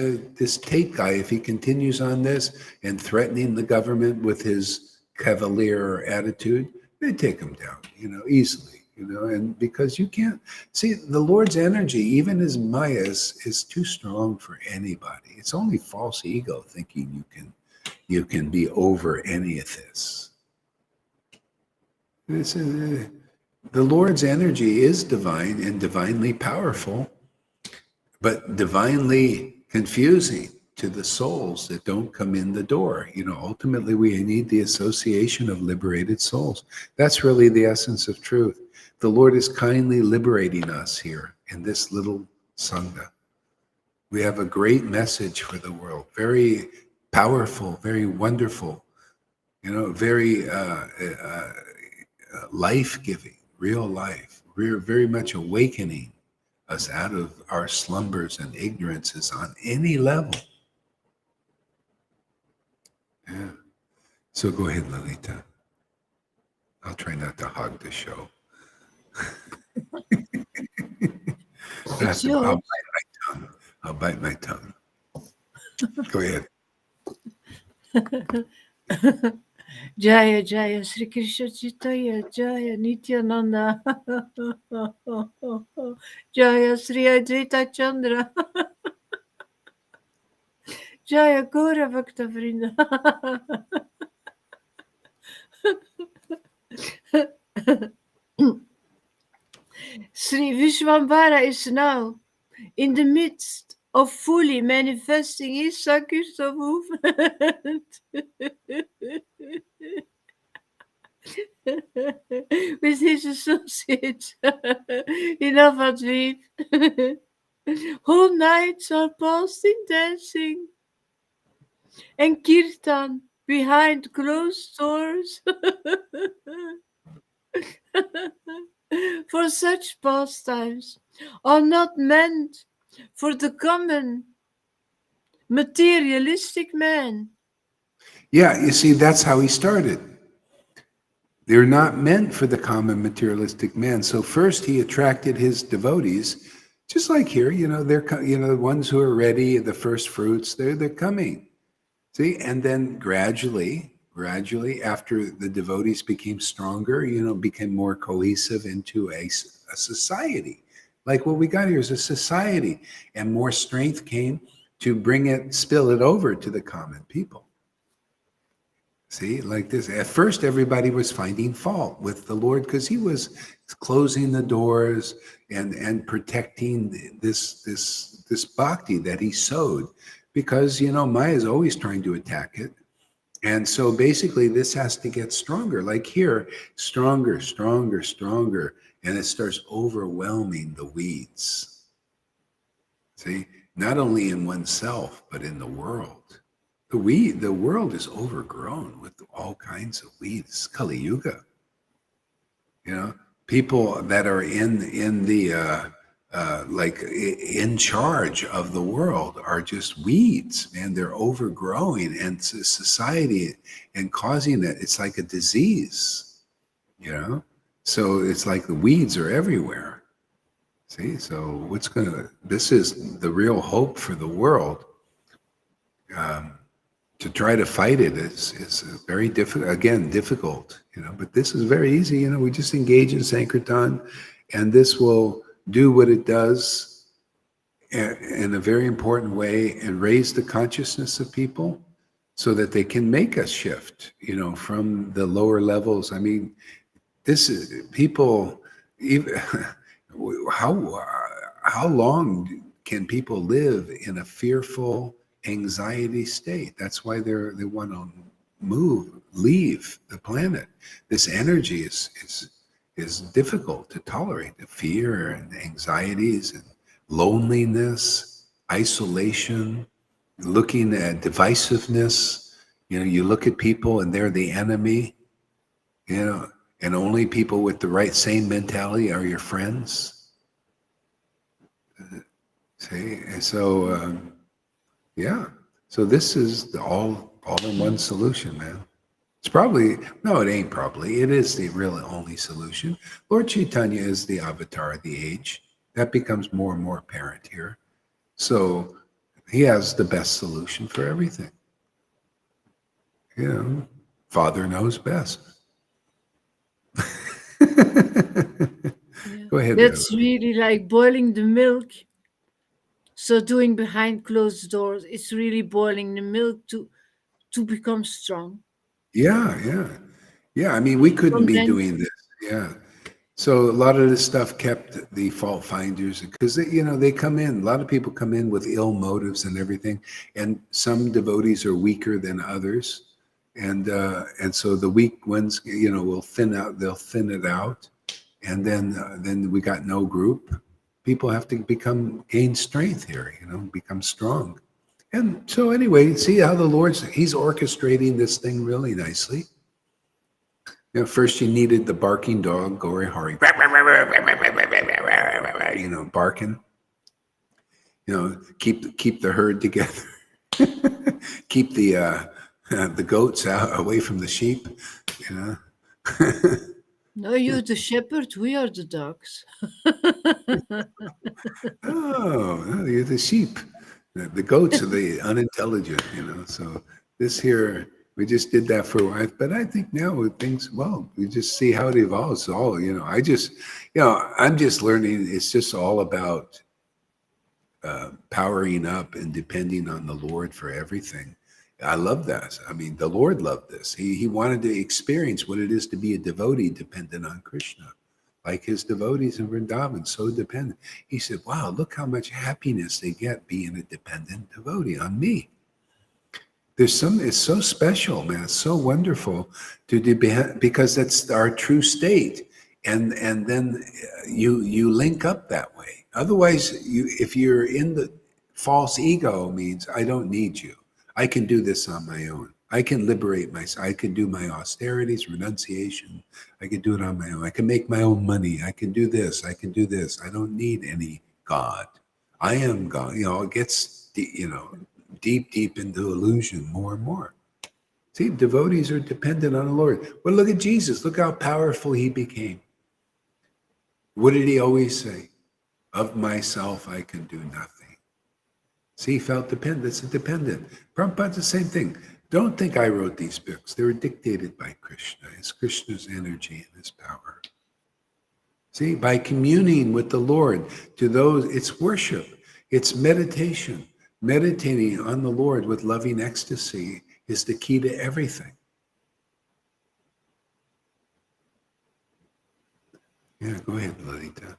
Tate guy, if he continues on this and threatening the government with his cavalier attitude, they take him down, easily, and because you can't see the Lord's energy, even his Maya is too strong for anybody. It's only false ego thinking you can be over any of this. The Lord's energy is divine and divinely powerful, but divinely confusing to the souls that don't come in the door. Ultimately, we need the association of liberated souls. That's really the essence of truth. The Lord is kindly liberating us here in this little Sangha. We have a great message for the world, very powerful, very wonderful, very life-giving, real life. We're very much awakening us out of our slumbers and ignorances on any level. Yeah. So go ahead, Lalita. I'll try not to hog the show. I'll bite my tongue. Go ahead. Jaya Jaya Sri Krishna Chaitanya Jaya Nityananda Jaya Sri Advaita Chandra Jaya Gaura Bhakta Vrinda. Sri Vishwambara is now in the midst of fully manifesting his Sankirtan movement with his associates in Avadvip. Whole nights are passed in dancing and kirtan behind closed doors. For such pastimes are not meant for the common materialistic man. Yeah, you see, that's how he started. They're not meant for the common materialistic man. So first he attracted his devotees, just like here, they're the ones who are ready, the first fruits, they're coming. See, and then gradually, after the devotees became stronger, became more cohesive into a society. Like what we got here is a society, and more strength came to spill it over to the common people. See, like this. At first, everybody was finding fault with the Lord because he was closing the doors and protecting this bhakti that he sowed. Because, Maya is always trying to attack it. And so basically this has to get stronger. Like here, stronger, stronger, stronger. And it starts overwhelming the weeds. See, not only in oneself, but in the world. The world is overgrown with all kinds of weeds. Kali Yuga. People that are in the in charge of the world are just weeds, man. They're overgrowing and society and causing it. It's like a disease, So it's like the weeds are everywhere. See, so this is the real hope for the world. To try to fight it is very difficult, but this is very easy. We just engage in Sankirtan, and this will do what it does in a very important way and raise the consciousness of people so that they can make a shift, from the lower levels. I mean, this is people, even how long can people live in a fearful anxiety state? That's why they want to leave the planet. This energy is difficult to tolerate. The fear and anxieties and loneliness, isolation, looking at divisiveness. You look at people and they're the enemy, and only people with the same mentality are your friends. See, and so yeah. So this is the all-in-one solution, man. It's probably, no, it ain't probably. It is the really only solution. Lord Caitanya is the avatar of the age. That becomes more and more apparent here. So he has the best solution for everything. Father knows best. Go ahead. That's really like boiling the milk. So doing behind closed doors, it's really boiling the milk to become strong. Yeah. I mean, we couldn't be doing this. Yeah. So a lot of this stuff kept the fault finders, because they come in. A lot of people come in with ill motives and everything, and some devotees are weaker than others, and so the weak ones, will thin out. They'll thin it out, and then we got no group. People have to gain strength here. Become strong. And so anyway, see how the He's orchestrating this thing really nicely. First you needed the barking dog, Gory Hari, barking. Keep the herd together. Keep the goats away from the sheep. No, you're the shepherd. We are the dogs. Oh, you're the sheep. The goats are the unintelligent, So this here, we just did that for a while. But I think now we just see how it evolves. I'm just learning. It's just all about powering up and depending on the Lord for everything. I love that. I mean, the Lord loved this. He wanted to experience what it is to be a devotee dependent on Krishna. Like his devotees in Vrindavan, so dependent. He said, wow, look how much happiness they get being a dependent devotee on me. It's so special, man. It's so wonderful because that's our true state. And then you link up that way. Otherwise, if you're in the false ego, means I don't need you. I can do this on my own. I can liberate myself. I can do my austerities, renunciation. I can do it on my own. I can make my own money. I can do this. I can do this. I don't need any God. I am God. It gets, deep into illusion more and more. See, devotees are dependent on the Lord. Well, look at Jesus. Look how powerful he became. What did he always say? Of myself, I can do nothing. See, he felt dependent. It's a dependent. Prabhupada's the same thing. Don't think I wrote these books. They were dictated by Krishna. It's Krishna's energy and his power. See, by communing with the Lord, it's worship. It's meditation. Meditating on the Lord with loving ecstasy is the key to everything. Yeah, go ahead, Lalita.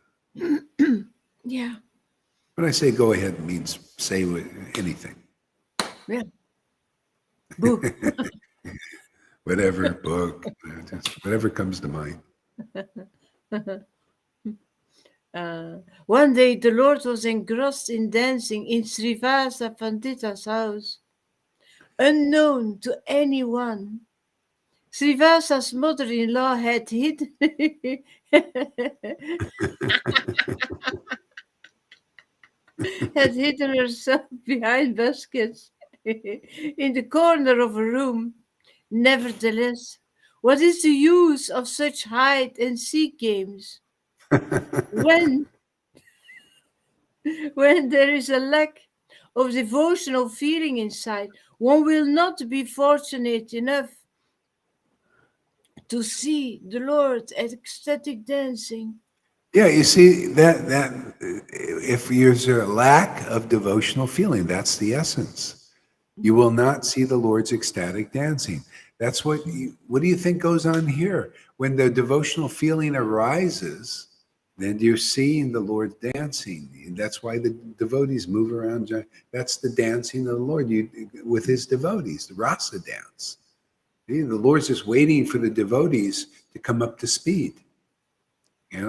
Yeah. When I say go ahead, it means say anything. Yeah. Book. Whatever, book, just whatever comes to mind. One day the Lord was engrossed in dancing in Srivasa Pandita's house, unknown to anyone. Srivasa's mother-in-law had hidden herself behind baskets in the corner of a room. Nevertheless, what is the use of such hide and seek games when there is a lack of devotional feeling inside? One will not be fortunate enough to see the Lord at ecstatic dancing. Yeah, you see that if there's a lack of devotional feeling, that's the essence. You will not see the Lord's ecstatic dancing. That's what do you think goes on here? When the devotional feeling arises, then you're seeing the Lord dancing. That's why the devotees move around. That's the dancing of the Lord with his devotees, the rasa dance. See, the Lord's just waiting for the devotees to come up to speed,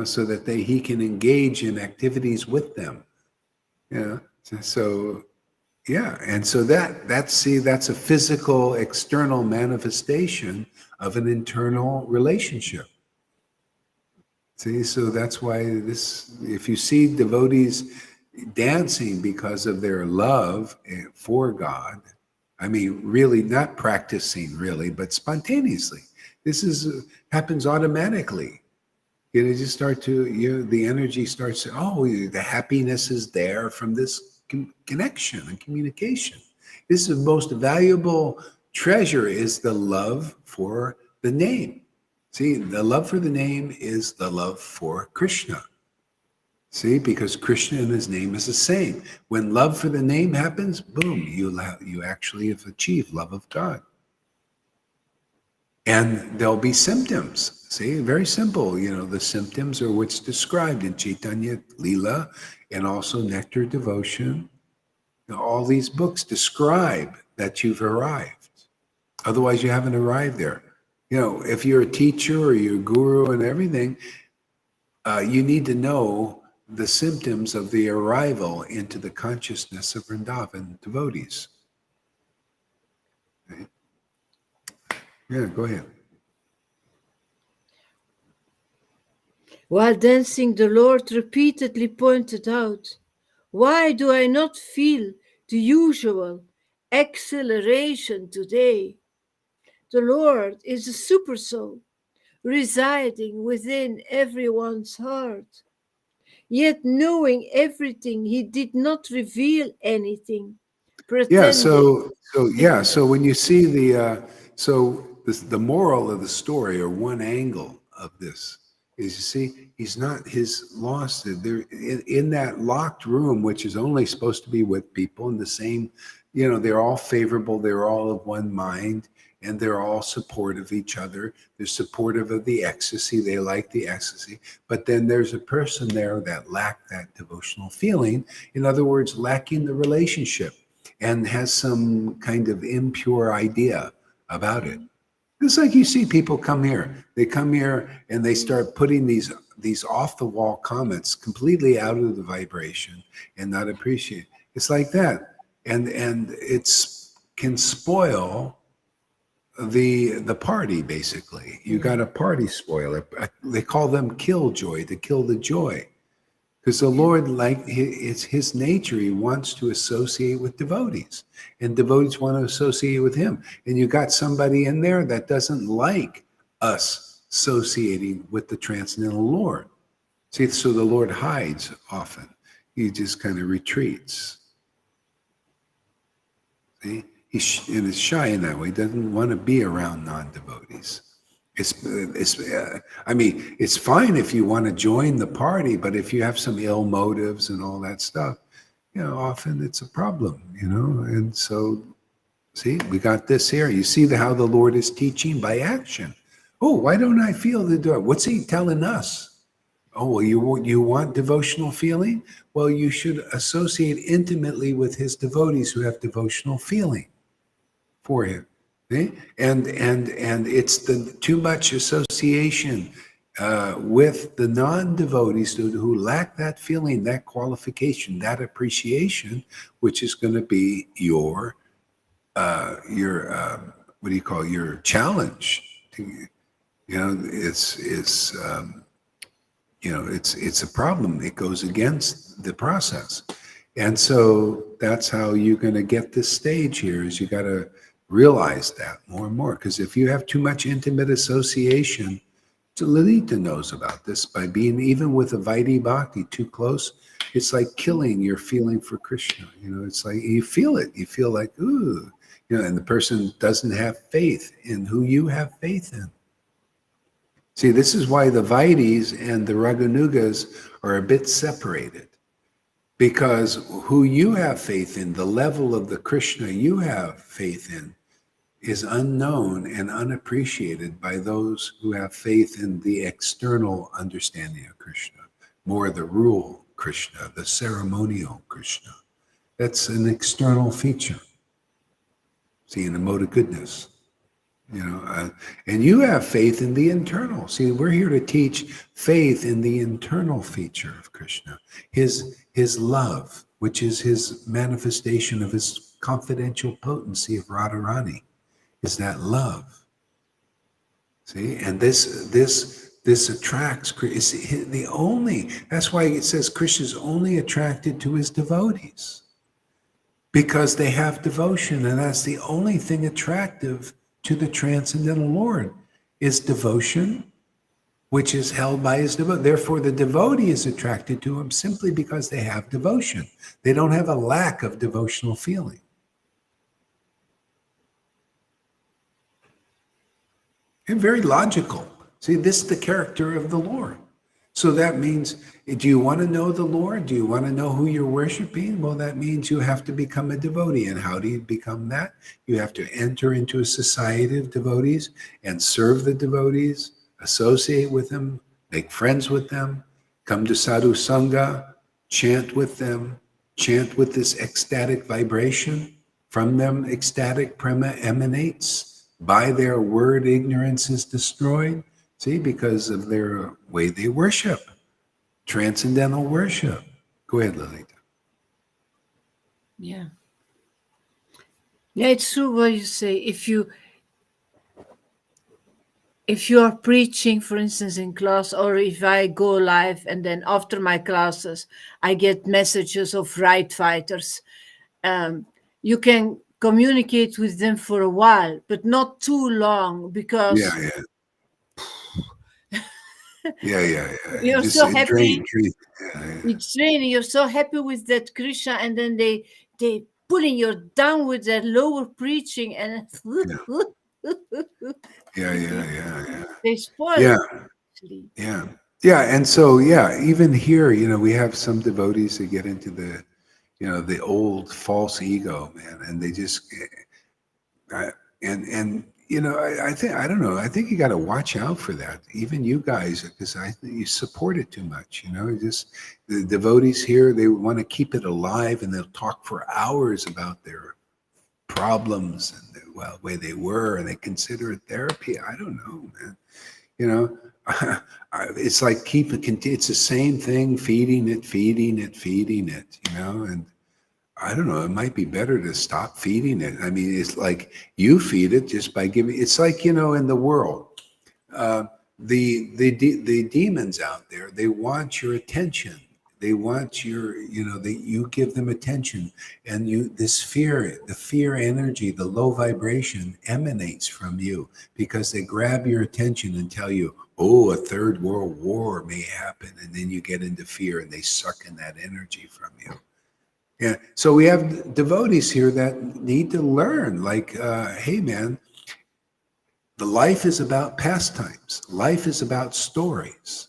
so that he can engage in activities with them. So yeah, and so that's a physical external manifestation of an internal relationship. See, so that's why if you see devotees dancing because of their love for God, I mean, really not practicing really, but spontaneously. This happens automatically. You just start to, the energy starts, the happiness is there from this connection and communication. This is the most valuable treasure, is the love for the name. See, the love for the name is the love for Krishna. See, because Krishna and his name is the same. When love for the name happens, boom, you actually have achieved love of God. And there'll be symptoms. See, very simple. The symptoms are what's described in Chaitanya Leela and also Nectar Devotion. All these books describe that you've arrived. Otherwise, you haven't arrived there. If you're a teacher or you're a guru and everything, you need to know the symptoms of the arrival into the consciousness of Vrindavan devotees. Okay. Yeah, go ahead. While dancing, the Lord repeatedly pointed out, "Why do I not feel the usual acceleration today? The Lord is a supersoul, residing within everyone's heart. Yet knowing everything, he did not reveal anything, pretending." So when you see the moral of the story, or one angle of this, is, you see, he's lost it. They're in that locked room, which is only supposed to be with people in the same, they're all favorable, they're all of one mind, and they're all supportive of each other. They're supportive of the ecstasy. They like the ecstasy. But then there's a person there that lacked that devotional feeling. In other words, lacking the relationship, and has some kind of impure idea about it. It's like you see people come here. They come here and they start putting these off-the-wall comments completely out of the vibration and not appreciate. It's like that. And it's can spoil the party, basically. You got a party spoiler. They call them killjoy, to kill the joy. Because the Lord, it's his nature, he wants to associate with devotees, and devotees want to associate with him. And you got somebody in there that doesn't like us associating with the transcendental Lord. See, so the Lord hides often. He just kind of retreats. See, he's shy in that way. He doesn't want to be around non-devotees. It's fine if you want to join the party, but if you have some ill motives and all that stuff, often it's a problem, And so, see, we got this here. You see how the Lord is teaching by action. Oh, why don't I feel the door? What's he telling us? Oh, well, you want devotional feeling? Well, you should associate intimately with his devotees who have devotional feeling for him. And it's the too much association with the non-devotees who lack that feeling, that qualification, that appreciation, which is going to be your what do you call, your challenge. It's a problem. It goes against the process. And so that's how you're going to get this stage here, is you got to realize that more and more. Because if you have too much intimate association, Lalita knows about this, by being even with a Vaidhi Bhakti too close, it's like killing your feeling for Krishna. It's like you feel it. You feel like, ooh, and the person doesn't have faith in who you have faith in. See, this is why the Vaidhis and the Raganugas are a bit separated. Because who you have faith in, the level of the Krishna you have faith in, is unknown and unappreciated by those who have faith in the external understanding of Krishna, more the rule Krishna, the ceremonial Krishna. That's an external feature. See, in the mode of goodness. And you have faith in the internal. See, we're here to teach faith in the internal feature of Krishna, his love, which is his manifestation of his confidential potency of Radharani, is that love. See, and this attracts. Is the only. That's why it says Krishna is only attracted to his devotees, because they have devotion, and that's the only thing attractive to the transcendental Lord, is devotion, which is held by his devotee. Therefore, the devotee is attracted to him simply because they have devotion. They don't have a lack of devotional feeling. And very logical. See, this is the character of the Lord. So that means, do you want to know the Lord? Do you want to know who you're worshiping? Well, that means you have to become a devotee. And how do you become that? You have to enter into a society of devotees and serve the devotees, associate with them, make friends with them, come to Sadhu Sangha, chant with them, chant with this ecstatic vibration. From them, ecstatic prema emanates. By their word, ignorance is destroyed. See, because of their way they worship, transcendental worship. Go ahead, Lalita. Yeah. Yeah, it's true what you say. If you are preaching, for instance, in class, or if I go live and then after my classes, I get messages of right fighters, you can communicate with them for a while, but not too long, because you're Just so happy. It's training. You're so happy with that Krishna, and then they pulling you down with that lower preaching, and they spoil it, actually. And so even here, we have some devotees that get into the old false ego, man, and they just I don't know. I think you got to watch out for that. Even you guys, because I think you support it too much. Just the devotees here, they want to keep it alive, and they'll talk for hours about their problems and the way they were, and they consider it therapy. I don't know, man. It's like it's the same thing, feeding it, and I don't know, it might be better to stop feeding it. I mean, it's like you feed it just by giving. It's like, in the world, the demons out there, they want your attention. They want you give them attention, and the fear energy, the low vibration emanates from you, because they grab your attention and tell you, oh, a third world war may happen. And then you get into fear, and they suck in that energy from you. Yeah. So we have devotees here that need to learn, like, hey, man, the life is about pastimes. Life is about stories.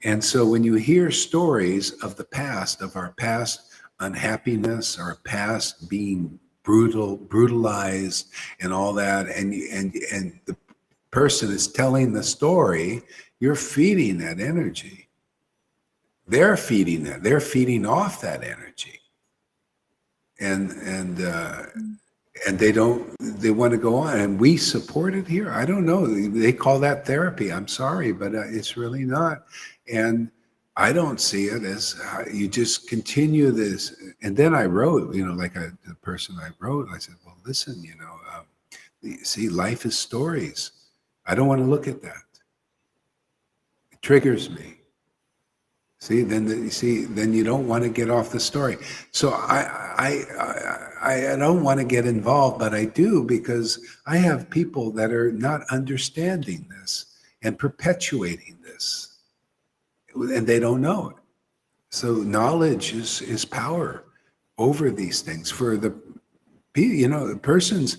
And so when you hear stories of the past, of our past unhappiness, our past being brutalized and all that, and the person is telling the story, you're feeding that energy. They're feeding that. They're feeding off that energy. And they want to go on, and we support it here. I don't know. They call that therapy. I'm sorry, but it's really not. And I don't see it as you just continue this. And then I wrote, the person I wrote, I said, well, listen, see, life is stories. I don't want to look at that. It triggers me. See, then you don't want to get off the story. So I don't want to get involved, but I do, because I have people that are not understanding this and perpetuating this, and they don't know it. So knowledge is power over these things. For the persons,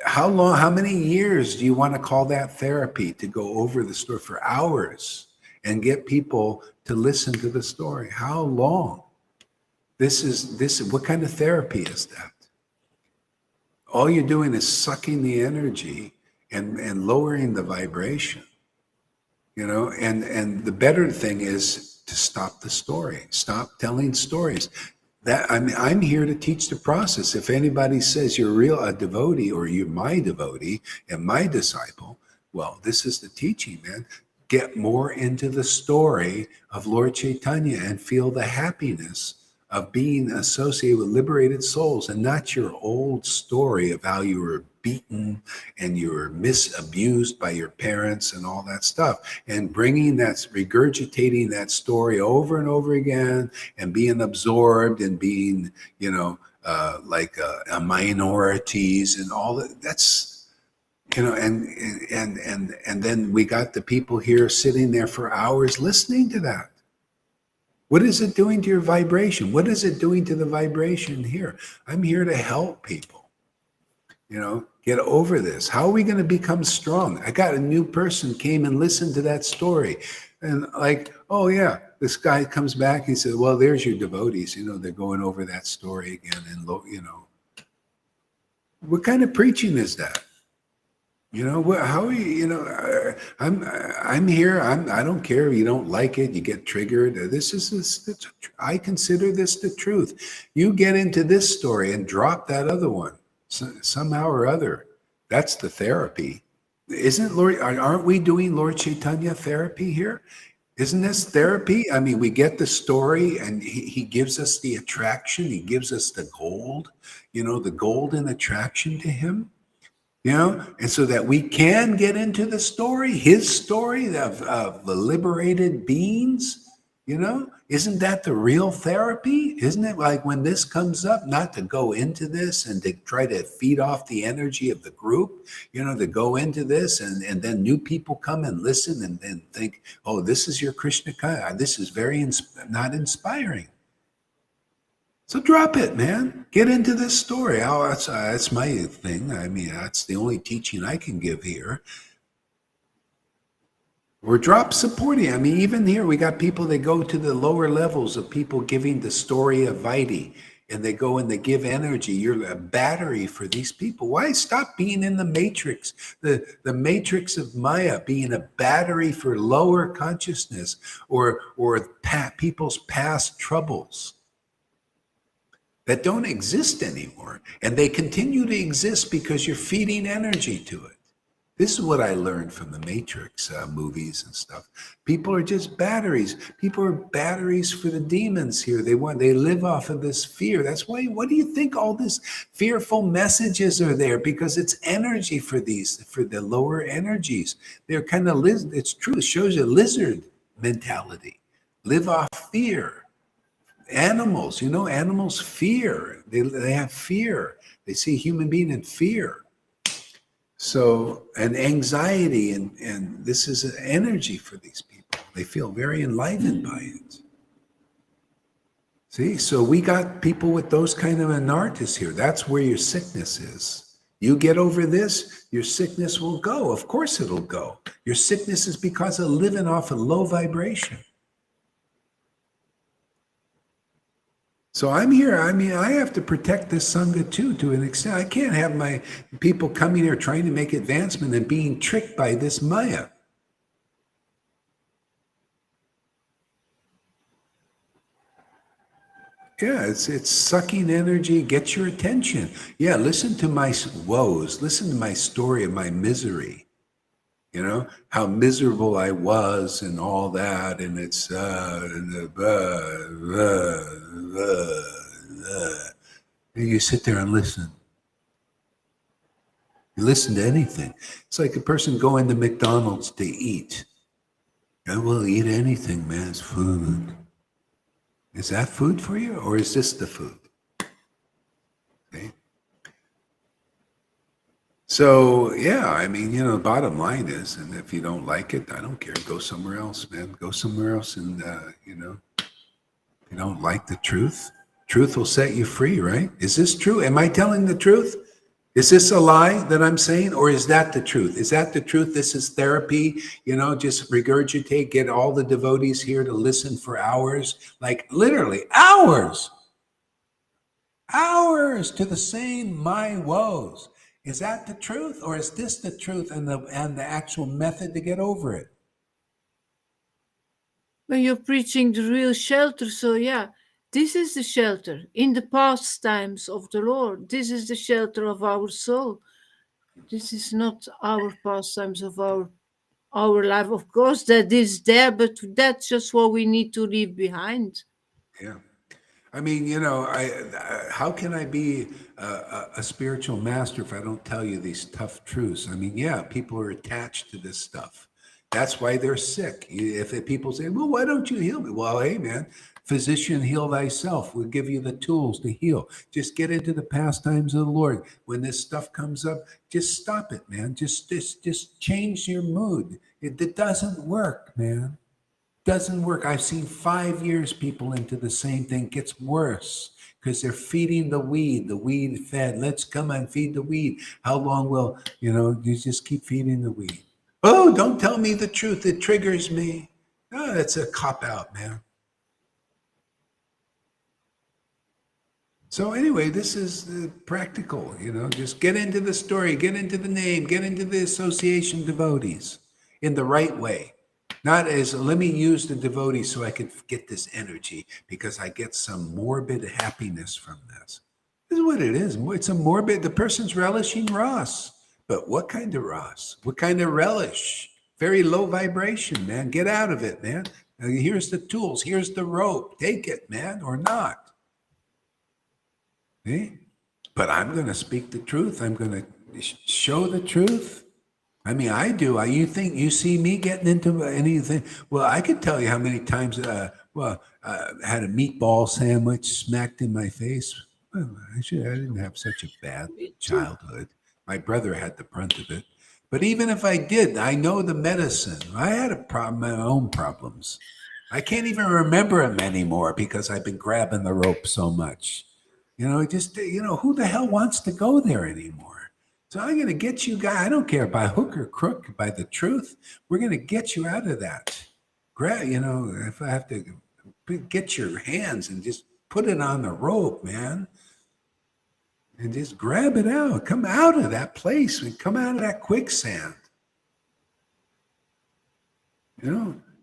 how many years do you want to call that therapy, to go over the story for hours and get people to listen to the story? How long? What kind of therapy is that? All you're doing is sucking the energy and lowering the vibration, and the better thing is to stop the story. Stop telling stories. That I'm here to teach the process. If anybody says you're a devotee, or you're my devotee and my disciple, well, this is the teaching, man. Get more into the story of Lord Caitanya and feel the happiness of being associated with liberated souls, and not your old story of how you were beaten and you were abused by your parents and all that stuff, and regurgitating that story over and over again, and being absorbed and being, like a minorities and all that. That's, and then we got the people here sitting there for hours listening to that. What is it doing to your vibration? What is it doing to the vibration here? I'm here to help people, get over this. How are we going to become strong? I got a new person came and listened to that story, and like, oh yeah, this guy comes back. He said, well, there's your devotees. They're going over that story again. And, what kind of preaching is that? How are you, I'm here. I don't care if you don't like it, you get triggered. I consider this the truth. You get into this story and drop that other one somehow or other. That's the therapy. Aren't we doing Lord Caitanya therapy here? Isn't this therapy? I mean, we get the story and he gives us the attraction. He gives us the gold, the golden attraction to him. And so that we can get into the story, his story of the liberated beings, isn't that the real therapy? Isn't it like when this comes up, not to go into this and to try to feed off the energy of the group, to go into this and then new people come and listen and think, oh, this is your Krishna Kaya. This is very not inspiring. So drop it, man. Get into this story. Oh, that's my thing. I mean, that's the only teaching I can give here. Or drop supporting. I mean, even here, we got people that go to the lower levels of people giving the story of Vaidhi, and they go and they give energy. You're a battery for these people. Why stop being in the matrix? The matrix of Maya, being a battery for lower consciousness or people's past troubles that don't exist anymore. And they continue to exist because you're feeding energy to it. This is what I learned from the Matrix movies and stuff. People are just batteries. People are batteries for the demons here. They live off of this fear. That's why, what do you think all these fearful messages are there? Because it's energy for the lower energies. They're kind of, it's true, it shows you lizard mentality. Live off fear. Animals, animals fear. They have fear. They see a human being in fear. So, and anxiety, and this is an energy for these people. They feel very enlivened by it. See, so we got people with those kind of anarthas here. That's where your sickness is. You get over this, your sickness will go. Of course it'll go. Your sickness is because of living off a low vibration. So I'm here. I mean, I have to protect this Sangha too, to an extent. I can't have my people coming here trying to make advancement and being tricked by this Maya. Yeah, it's sucking energy, get your attention. Yeah, listen to my woes. Listen to my story of my misery. How miserable I was and all that. And it's, you sit there and listen. You listen to anything. It's like a person going to McDonald's to eat. I will eat anything, man. It's food. Is that food for you, or is this the food? Okay. So, yeah, I mean, the bottom line is, and if you don't like it, I don't care. Go somewhere else, man. Go somewhere else. And, if you don't like the truth will set you free, right? Is this true? Am I telling the truth? Is this a lie that I'm saying, or is that the truth? Is that the truth? This is therapy, just regurgitate, get all the devotees here to listen for hours, like literally hours to the same my woes. Is that the truth, or is this the truth and the actual method to get over it? When you're preaching the real shelter, so yeah, this is the shelter in the pastimes of the Lord. This is the shelter of our soul. This is not our pastimes of our life. Of course, that is there, but that's just what we need to leave behind. Yeah. I mean, how can I be a spiritual master if I don't tell you these tough truths? I mean, yeah, people are attached to this stuff. That's why they're sick. If people say, well, why don't you heal me? Well, hey, man, physician, heal thyself. We'll give you the tools to heal. Just get into the pastimes of the Lord. When this stuff comes up, just stop it, man. Just change your mood. It doesn't work, man. Doesn't work. I've seen 5 years people into the same thing. Gets worse because they're feeding the weed fed. Let's come and feed the weed. How long will, you just keep feeding the weed. Oh, don't tell me the truth. It triggers me. Oh, that's a cop out, man. So anyway, this is practical, just get into the story, get into the name, get into the association devotees in the right way. Not as, let me use the devotee so I can get this energy because I get some morbid happiness from this. This is what it is. It's a morbid, the person's relishing Ras. But what kind of Ras? What kind of relish? Very low vibration, man. Get out of it, man. Here's the tools. Here's the rope. Take it, man, or not. See? But I'm going to speak the truth. I'm going to show the truth. I mean, I do. You think you see me getting into anything? Well, I could tell you how many times, I had a meatball sandwich smacked in my face. Well, I didn't have such a bad childhood. My brother had the brunt of it. But even if I did, I know the medicine. I had a problem, my own problems. I can't even remember them anymore because I've been grabbing the rope so much. Who the hell wants to go there anymore? So I'm going to get you guys, I don't care by hook or crook, by the truth. We're going to get you out of that. If I have to get your hands and just put it on the rope, man, and just grab it out. Come out of that place and come out of that quicksand.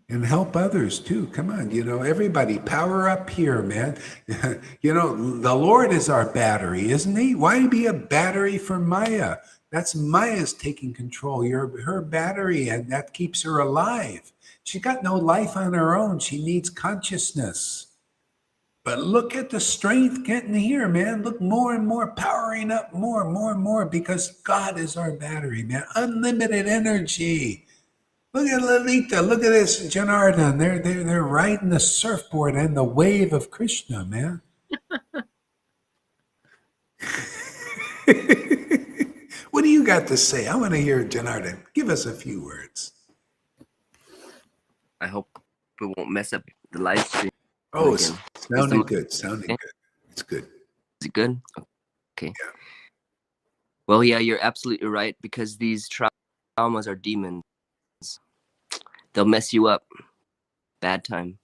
And help others too. Come on, everybody power up here, man. The Lord is our battery, isn't he? Why be a battery for Maya? That's Maya's taking control. You're her battery, and that keeps her alive. She got no life on her own. She needs consciousness. But look at the strength getting here, man. Look, more and more powering up, more and more, because God is our battery, man. Unlimited energy. Look at Lalita. Look at this, Janardhan. They're riding the surfboard and the wave of Krishna, man. What do you got to say? I want to hear Janardhan. Give us a few words. I hope it won't mess up the live stream. Oh, it's sounding good. Sounding good. It's good. Is it good? Okay. Yeah. Well, yeah, you're absolutely right, because these traumas are demons. They'll mess you up. Bad time.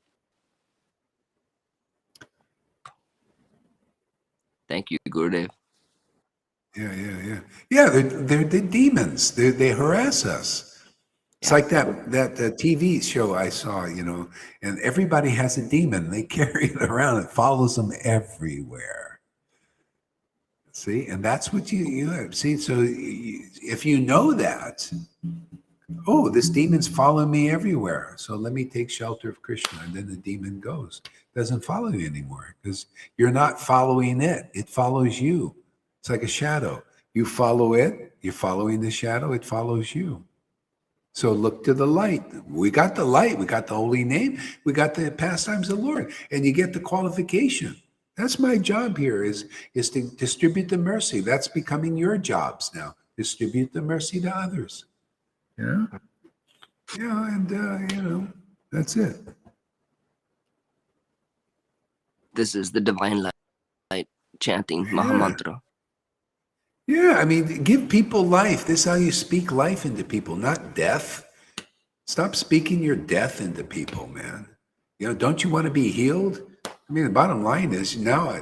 Thank you, Gurudev. Yeah, they're demons. They harass us. It's like that TV show I saw, and everybody has a demon. They carry it around. It follows them everywhere. See, and that's what you have. See, so if you know that, oh, this demon's following me everywhere. So let me take shelter of Krishna. And then the demon goes. It doesn't follow you anymore because you're not following it. It follows you. It's like a shadow. You follow it. You're following the shadow. It follows you. So look to the light. We got the light. We got the holy name. We got the pastimes of the Lord. And you get the qualification. That's my job here is to distribute the mercy. That's becoming your jobs now. Distribute the mercy to others. Yeah, and that's it. This is the divine light chanting Mahamantra. Yeah, I mean, give people life. This is how you speak life into people, not death. Stop speaking your death into people, man. Don't you want to be healed? I mean, the bottom line is now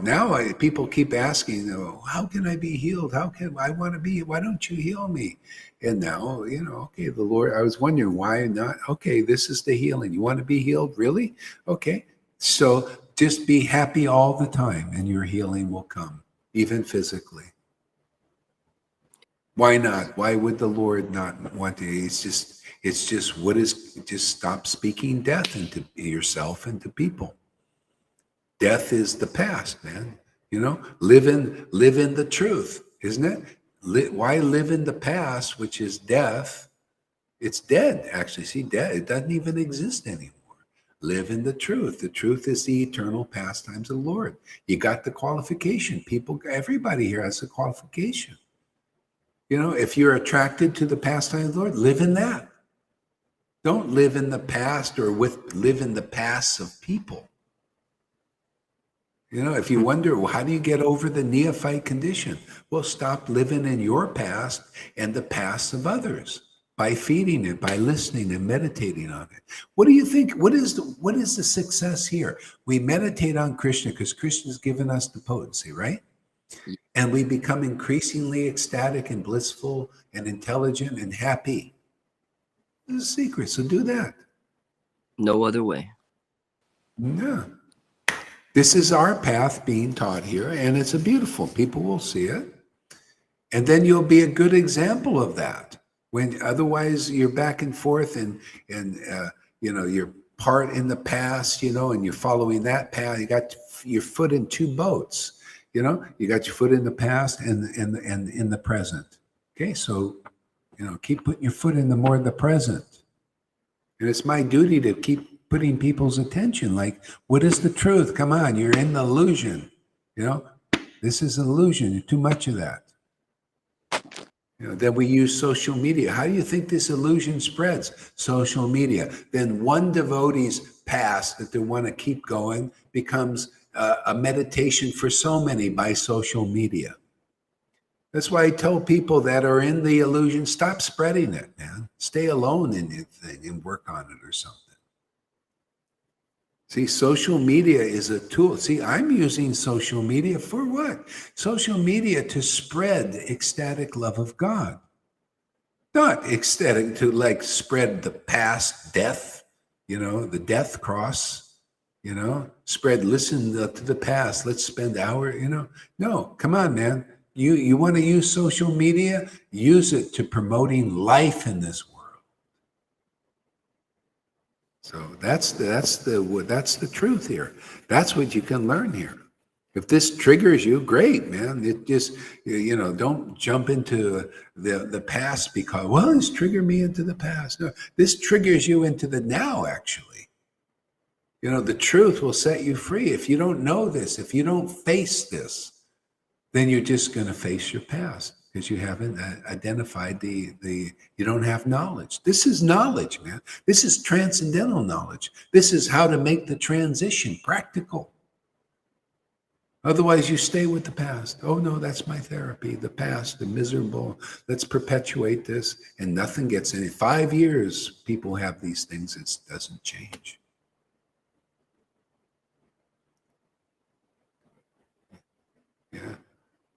people keep asking, oh, how can I be healed? How can I want to be? Why don't you heal me? And now, okay, the Lord, I was wondering why not? Okay, this is the healing. You want to be healed? Really? Okay. So just be happy all the time and your healing will come, even physically. Why not? Why would the Lord not want to? It's just just stop speaking death into yourself and to people. Death is the past, man. Live in the truth, isn't it? Why live in the past, which is death? It's dead, actually. See, dead, it doesn't even exist anymore. Live in the truth. The truth is the eternal pastimes of the Lord. You got the qualification. Everybody here has a qualification. If you're attracted to the pastime of the Lord, live in that. Don't live in the past or live in the past of people. If you wonder, well, how do you get over the neophyte condition? Well, stop living in your past and the past of others by feeding it, by listening and meditating on it. What do you think? What is the success here? We meditate on Krishna because Krishna's given us the potency, right? And we become increasingly ecstatic and blissful and intelligent and happy. This is a secret. So do that. No other way. Yeah. This is our path being taught here, and it's a beautiful. People will see it. And then you'll be a good example of that. When otherwise you're back and forth and you're part in the past, and you're following that path. You got your foot in two boats. You got your foot in the past and in the present. Okay, so keep putting your foot in the present. And it's my duty to keep putting people's attention. Like, what is the truth? Come on, you're in the illusion. This is an illusion. You're too much of that. Then we use social media. How do you think this illusion spreads? Social media. Then one devotee's past that they want to keep going becomes a meditation for so many by social media. That's why I tell people that are in the illusion, stop spreading it, man. Stay alone in your thing and work on it or something. See, social media is a tool. See, I'm using social media for what? Social media to spread ecstatic love of God. Not ecstatic to spread the past death, the death cross, listen to the past. Let's spend hour, No, come on, man. You want to use social media? Use it to promoting life in this world. So that's the truth here. That's what you can learn here. If this triggers you, great, man. It just, don't jump into the past because, well, this triggered me into the past. No, this triggers you into the now, actually. The truth will set you free. If you don't know this, if you don't face this, then you're just going to face your past because you haven't identified you don't have knowledge. This is knowledge, man. This is transcendental knowledge. This is how to make the transition practical. Otherwise, you stay with the past. Oh, no, that's my therapy. The past, the miserable. Let's perpetuate this. And nothing gets in it. 5 years, people have these things. It doesn't change. Yeah.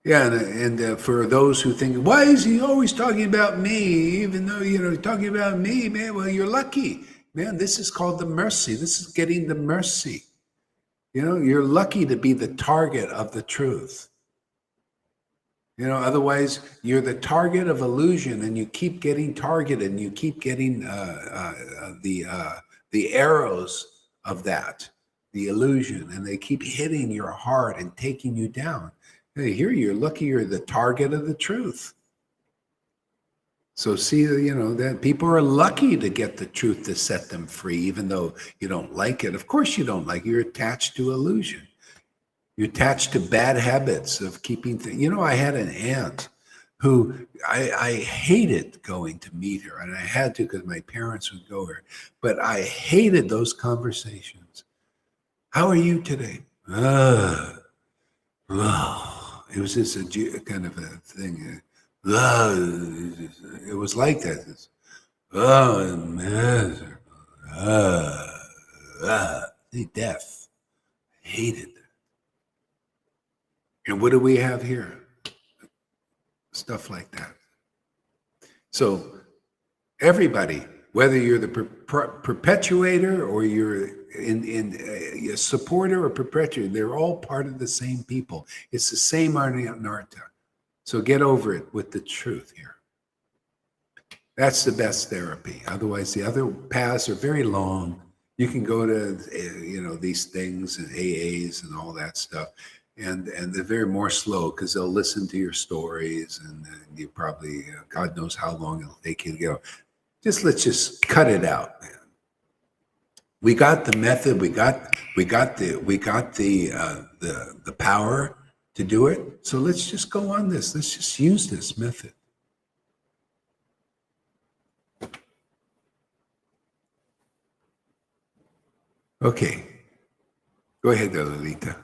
Yeah, and for those who think, why is he always talking about me? Even though, talking about me, man, well, you're lucky. Man, this is called the mercy. This is getting the mercy. You're lucky to be the target of the truth. Otherwise, you're the target of illusion and you keep getting targeted and you keep getting the arrows of that, the illusion, and they keep hitting your heart and taking you down. Hey, here you're lucky you're the target of the truth. So see, that people are lucky to get the truth to set them free, even though you don't like it. Of course you don't like it. You're attached to illusion. You're attached to bad habits of keeping things. I had an aunt who I hated going to meet her, and I had to because my parents would go here. But I hated those conversations. How are you today? It was just a kind of a thing. It was like that. Death. Hated. And what do we have here? Stuff like that. So everybody, whether you're the perpetuator or you're a supporter or perpetuator, they're all part of the same people. It's the same anartha. So get over it with the truth here. That's the best therapy. Otherwise, the other paths are very long. You can go to, these things and AAs and all that stuff. And they're very more slow because they'll listen to your stories and you probably, God knows how long it'll take you to go. Let's just cut it out, man. We got the method. We got the power to do it. So let's just go on this. Let's just use this method. Okay. Go ahead, Lolita.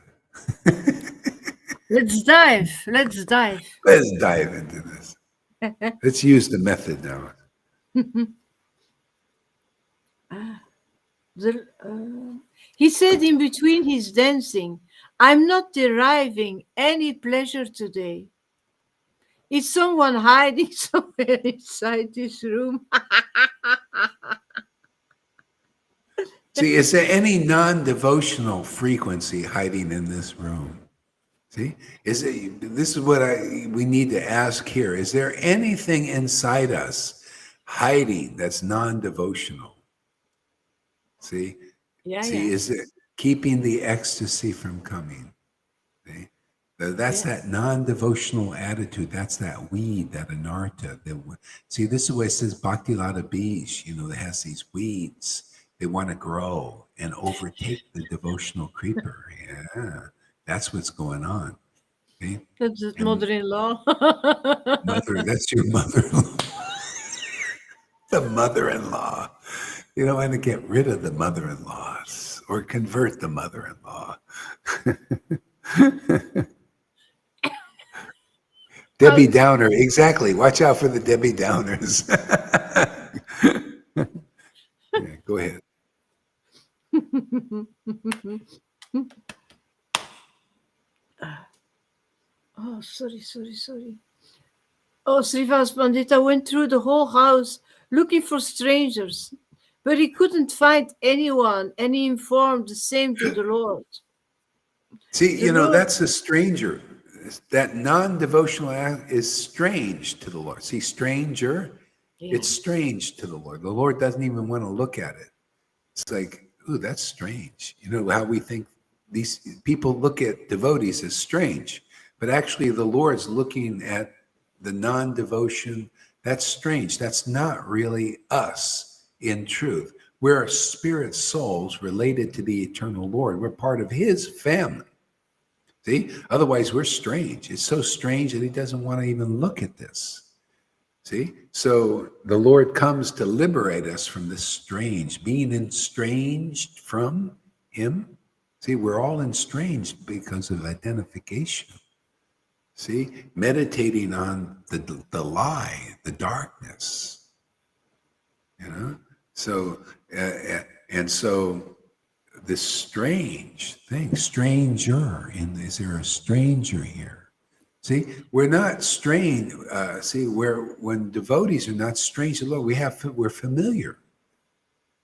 Let's dive. Let's dive. Let's dive into this. Let's use the method now. He said in between his dancing, I'm not deriving any pleasure today. Is someone hiding somewhere inside this room? See, is there any non-devotional frequency hiding in this room? See, this is what we need to ask here. Is there anything inside us hiding that's non-devotional? See, is it keeping the ecstasy from coming? See, that's that non-devotional attitude. That's that weed, that anartha. See, this is why it says Bhakti Lata Beej. It has these weeds. They want to grow and overtake the devotional creeper. Yeah, that's what's going on. See? That's his mother-in-law. That's your mother-in-law. The mother-in-law. You don't want to get rid of the mother-in-laws or convert the mother-in-law. Debbie Downer, exactly. Watch out for the Debbie Downers. Yeah, go ahead. Oh, sorry. Oh, Srivas Pandita went through the whole house looking for strangers, but he couldn't find anyone, and he informed the same to the Lord. See, that's a stranger. That non-devotional act is strange to the Lord. See, stranger, it's strange to the Lord. The Lord doesn't even want to look at it. It's like, ooh, that's strange. How we think these people look at devotees as strange, but actually the Lord's looking at the non-devotion. That's strange. That's not really us in truth. We're spirit souls related to the eternal Lord. We're part of his family. See, otherwise we're strange. It's so strange that he doesn't want to even look at this. See, so the Lord comes to liberate us from this strange, being estranged from him. See, we're all estranged because of identification. See, meditating on the lie, the darkness, So, and so this strange thing, stranger, is there a stranger here? See, we're not strange. When devotees are not strange to the Lord, we're familiar.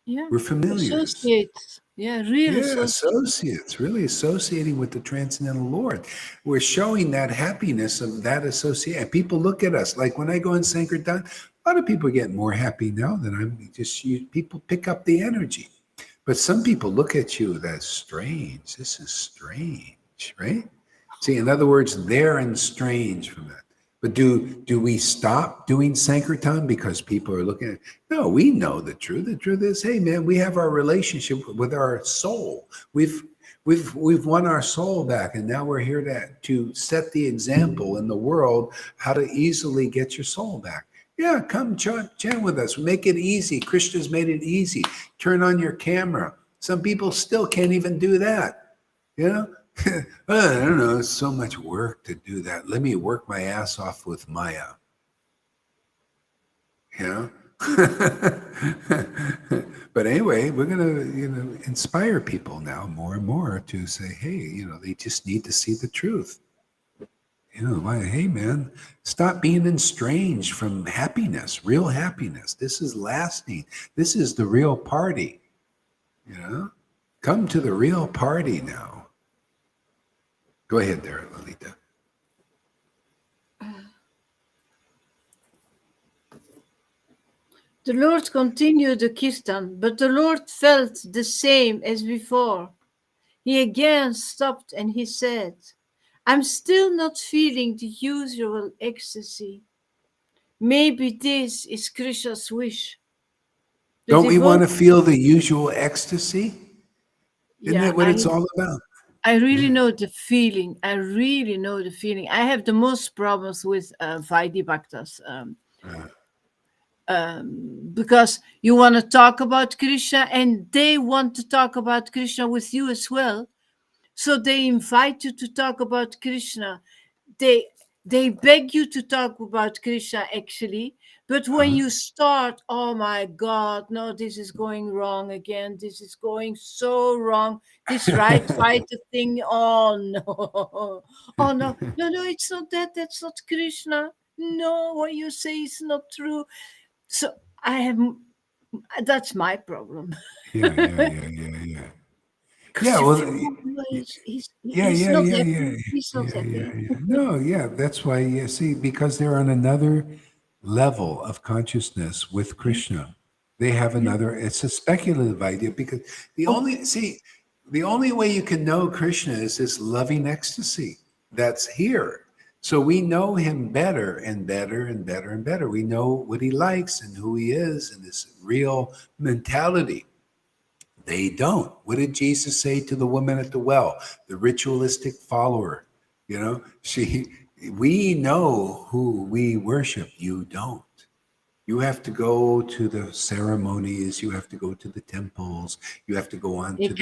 Yeah, we're familiar. Associates. Yeah, real associates, really associating with the transcendental Lord. We're showing that happiness of that association. People look at us like when I go in Sankirtan, a lot of people get more happy now than I'm just. People pick up the energy, but some people look at you that's strange. This is strange, right? See, in other words, they're estranged from that. But do we stop doing Sankirtan because people are looking at? No, we know the truth. The truth is, hey man, we have our relationship with our soul. We've won our soul back, and now we're here to set the example in the world how to easily get your soul back. Yeah, come chant with us. Make it easy. Krishna's made it easy. Turn on your camera. Some people still can't even do that. I don't know, it's so much work to do that. Let me work my ass off with Maya. But anyway, we're going to, inspire people now more and more to say, hey, they just need to see the truth. Hey, man, stop being estranged from happiness, real happiness. This is lasting. This is the real party. Come to the real party now. Go ahead there, Lolita. The Lord continued the kirtan, but the Lord felt the same as before. He again stopped and he said, I'm still not feeling the usual ecstasy. Maybe this is Krishna's wish. Don't we want to feel the usual ecstasy? Isn't that what it's all about? I really know the feeling. I have the most problems with Vaidhi Bhaktas. Because you want to talk about Krishna and they want to talk about Krishna with you as well. So they invite you to talk about Krishna. They beg you to talk about Krishna, actually. But when you start, oh my God, no, this is going wrong again. This is going so wrong. This right fighter thing. Oh no. Oh no. No, it's not that. That's not Krishna. No, what you say is not true. So that's my problem. Yeah. Yeah, well, he's not happy. He's not happy. No, yeah, that's why you see, because they're on another level of consciousness with Krishna. They have another. It's a speculative idea because the only way you can know Krishna is this loving ecstasy that's here. So we know him better and better and better and better. We know what he likes and who he is and this real mentality. They don't. What did Jesus say to the woman at the well, the ritualistic follower? We know who we worship. You don't. You have to go to the ceremonies. You have to go to the temples. You have to go on to the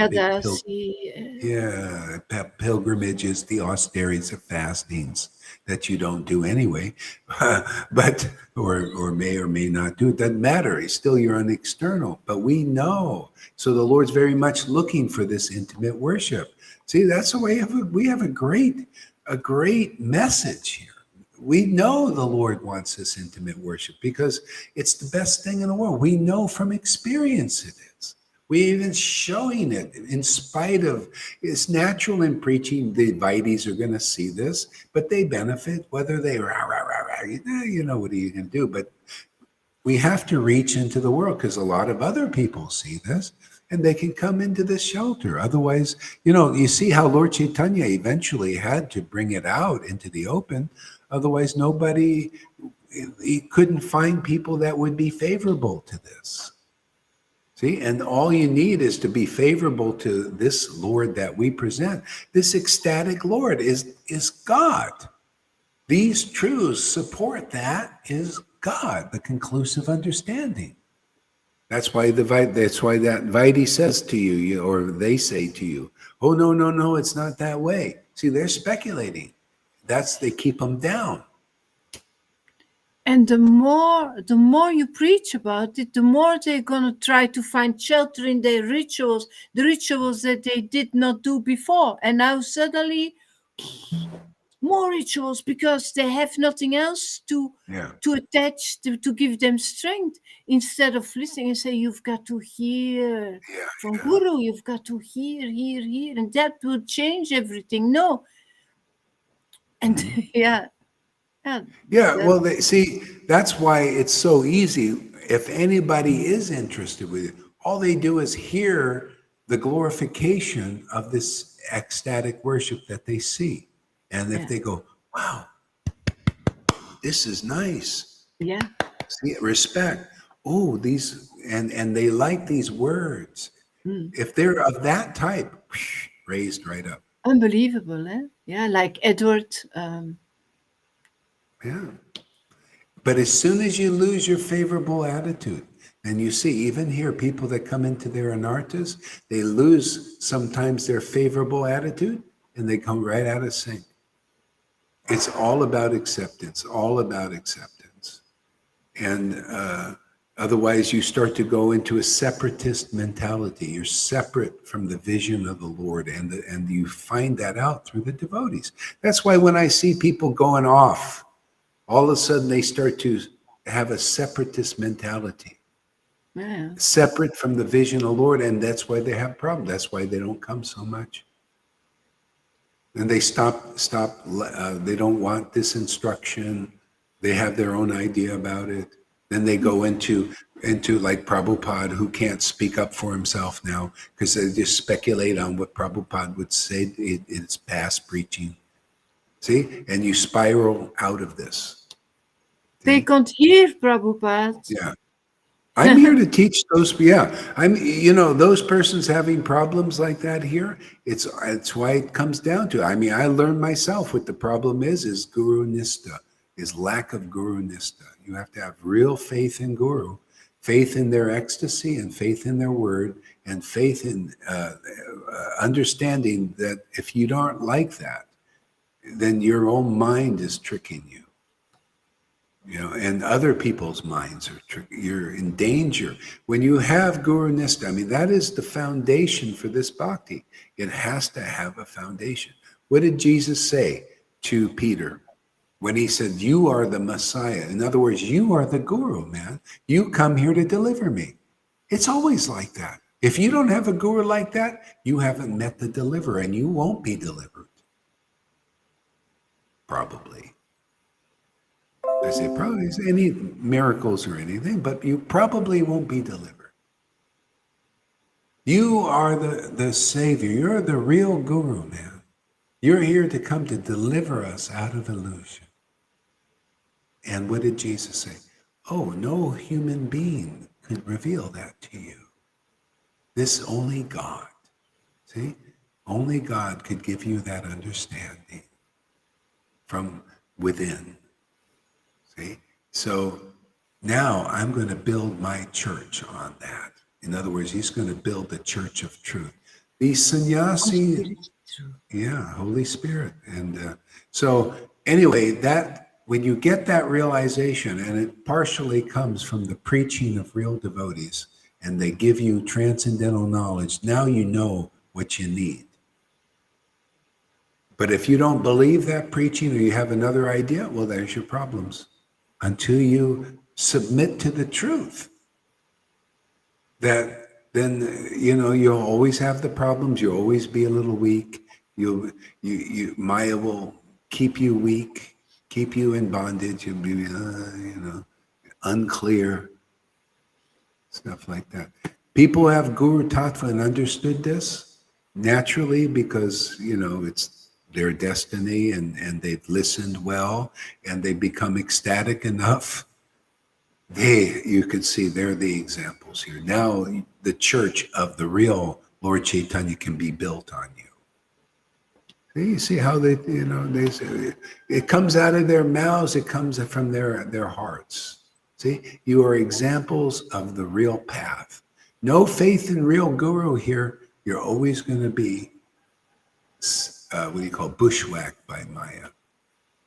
pilgrimages, the austerities of fastings that you don't do anyway, but or may or may not do. It doesn't matter. You're an external, but we know. So the Lord's very much looking for this intimate worship. See, that's the way we have a great message here. We know the Lord wants this intimate worship because it's the best thing in the world. We know from experience it is. We're even showing it in spite of it's natural in preaching. The devotees are going to see this, but they benefit whether they what are you going to do? But we have to reach into the world because a lot of other people see this and they can come into this shelter. Otherwise, you see how Lord Caitanya eventually had to bring it out into the open. Otherwise, he couldn't find people that would be favorable to this. See, and all you need is to be favorable to this Lord that we present. This ecstatic Lord is God. These truths support that is God, the conclusive understanding. That's why that Vaidhi says to you, or they say to you, oh, no, it's not that way. See, they're speculating. They keep them down. And the more you preach about it, the more they're going to try to find shelter in their rituals, the rituals that they did not do before. And now suddenly more rituals because they have nothing else to attach to give them strength, instead of listening and say, you've got to hear from Guru, you've got to hear, and that will change everything. No. And well, that's why it's so easy. If anybody is interested with it, all they do is hear the glorification of this ecstatic worship that they see. And if they go, wow, this is nice. Yeah. See, respect. Oh, these, and they like these words. If they're of that type, raised right up. Unbelievable, eh? Yeah, like Edward. But as soon as you lose your favorable attitude, and you see, even here, people that come into their anartas, they lose sometimes their favorable attitude, and they come right out of sync. It's all about acceptance, And Otherwise, you start to go into a separatist mentality. You're separate from the vision of the Lord, and you find that out through the devotees. That's why when I see people going off, all of a sudden they start to have a separatist mentality, Yeah. separate from the vision of the Lord, and that's why they have problems. That's why they don't come so much. And they stop. They don't want this instruction. They have their own idea about it. Then they go into like Prabhupada, who can't speak up for himself now because they just speculate on what Prabhupada would say. It's past preaching. See, and you spiral out of this. They can't hear Prabhupada. Yeah. I'm here to teach those. Yeah, those persons having problems like that here. It's why it comes down to. I mean, I learned myself what the problem is guru nista, is lack of guru nista. You have to have real faith in guru, faith in their ecstasy, and faith in their word, and faith in understanding that if you don't like that, then your own mind is tricking you. And other people's minds are tricky. You're in danger. When you have Guru Nista, I mean, that is the foundation for this bhakti. It has to have a foundation. What did Jesus say to Peter when he said, you are the Messiah? In other words, you are the Guru, man. You come here to deliver me. It's always like that. If you don't have a Guru like that, you haven't met the deliverer, and you won't be delivered. Probably. I say probably any miracles or anything, but you probably won't be delivered. You are the savior. You're the real guru, man. You're here to come to deliver us out of illusion. And what did Jesus say? Oh, no human being could reveal that to you. This only God. See? Only God could give you that understanding from within. See? So now I'm going to build my church on that. In other words, he's going to build the church of truth. These sannyasi, Holy Spirit. And so anyway, that when you get that realization, and it partially comes from the preaching of real devotees, and they give you transcendental knowledge, now you know what you need. But if you don't believe that preaching, or you have another idea, well, there's your problems. Until you submit to the truth, that then you'll always have the problems. You'll always be a little weak. Maya will keep you weak, keep you in bondage. You'll be unclear, stuff like that. People have Guru Tattva and understood this naturally because it's their destiny, and they've listened well, and they become ecstatic enough. You can see they're the examples here. Now the church of the real Lord Caitanya can be built on you. See, you see how they say it comes out of their mouths, it comes from their hearts. See, you are examples of the real path. No faith in real guru here. You're always going to be bushwhacked by Maya.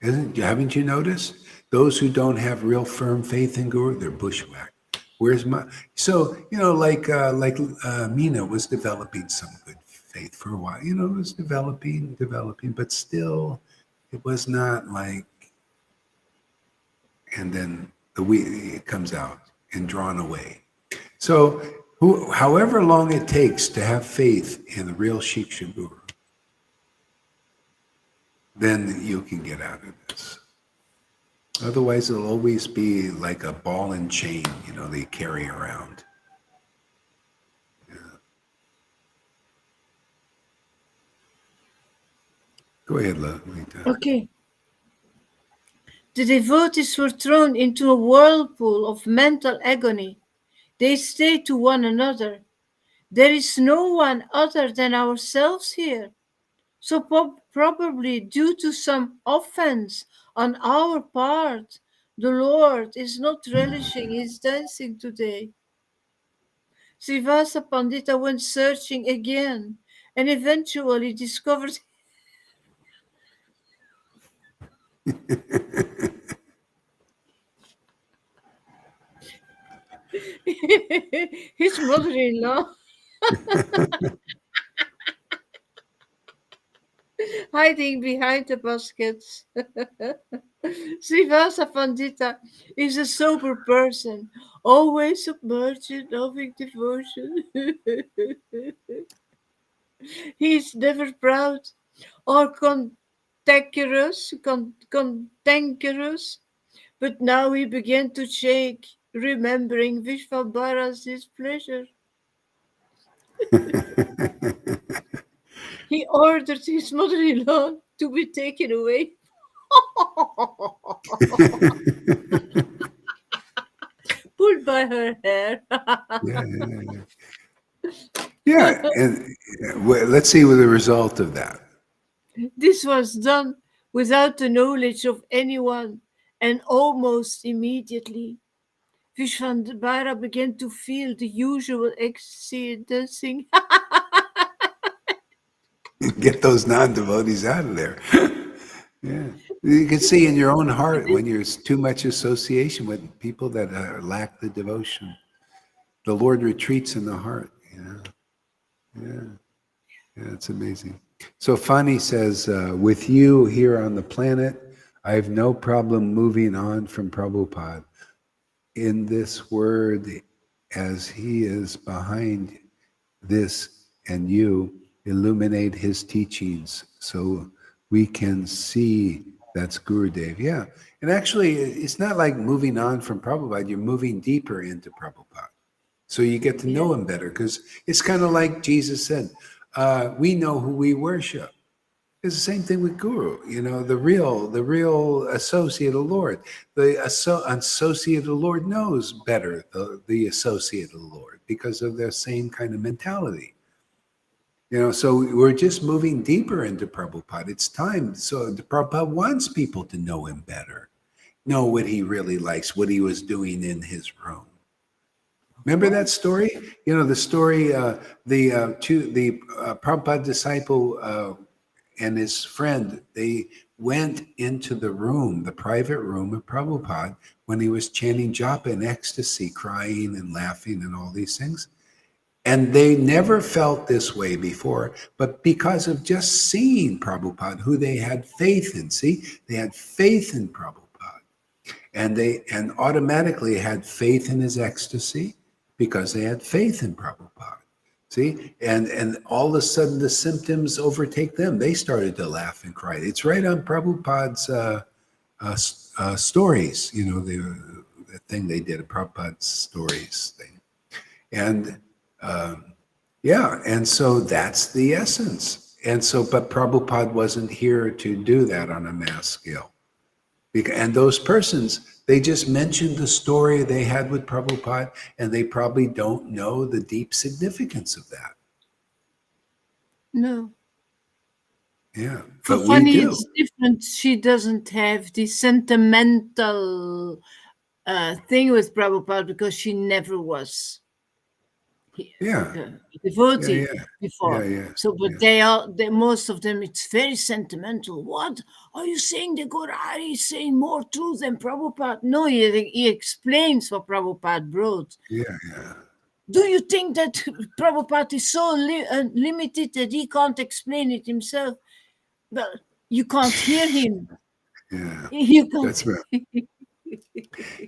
Haven't you noticed? Those who don't have real firm faith in Guru, they're bushwhacked. Where's my? So like Meena was developing some good faith for a while. It was developing, but still, it was not like. And then it comes out and drawn away. So, however long it takes to have faith in the real Shiksha Guru, then you can get out of this. Otherwise, it'll always be like a ball and chain, they carry around. Yeah. Go ahead, Lita. Okay. The devotees were thrown into a whirlpool of mental agony. They say to one another, there is no one other than ourselves here. So probably due to some offense on our part, the Lord is not relishing his dancing today. Srivasa Pandita went searching again and eventually discovered His mother-in-law hiding behind the baskets. Srivasa Pandita is a sober person, always submerged in loving devotion. He is never proud or cantankerous, but now he began to shake, remembering Vishvambara's displeasure. He ordered his mother-in-law to be taken away. Pulled by her hair. Yeah, and let's see what the result of that. This was done without the knowledge of anyone, and almost immediately Vishvambara began to feel the usual ecstasy dancing. Get those non-devotees out of there. Yeah, you can see in your own heart when there's too much association with people that lack the devotion. The Lord retreats in the heart. Yeah, it's amazing. So Fani says, with you here on the planet, I have no problem moving on from Prabhupada. In this word, as he is behind this and you, illuminate his teachings so we can see that's Gurudev. Yeah, and actually, it's not like moving on from Prabhupada, you're moving deeper into Prabhupada. So you get to know him better, because it's kind of like Jesus said, we know who we worship. It's the same thing with Guru, the real associate of the Lord. The associate of the Lord knows better the associate of the Lord because of their same kind of mentality. So we're just moving deeper into Prabhupada. It's time. So the Prabhupada wants people to know him better, know what he really likes, what he was doing in his room. Remember that story? The story, the Prabhupada disciple and his friend, they went into the private room of Prabhupada when he was chanting japa in ecstasy, crying and laughing and all these things. And they never felt this way before, but because of just seeing Prabhupada, who they had faith in. See, they had faith in Prabhupada. And automatically had faith in his ecstasy because they had faith in Prabhupada. See, and all of a sudden the symptoms overtake them. They started to laugh and cry. It's right on Prabhupada's stories, the thing they did, a Prabhupada's stories thing. And and so that's the essence. And so, but Prabhupada wasn't here to do that on a mass scale. And those persons, they just mentioned the story they had with Prabhupada, and they probably don't know the deep significance of that. No. Yeah, For but Fanny, we do. it's different. She doesn't have the sentimental thing with Prabhupada because she never was a devotee before. But most of them, it's very sentimental. What are you saying? The Gurari is saying more truth than Prabhupada? No, he explains what Prabhupada wrote. Do you think that Prabhupada is so limited that he can't explain it himself? Well, you can't hear him. Yeah, you can't. That's right.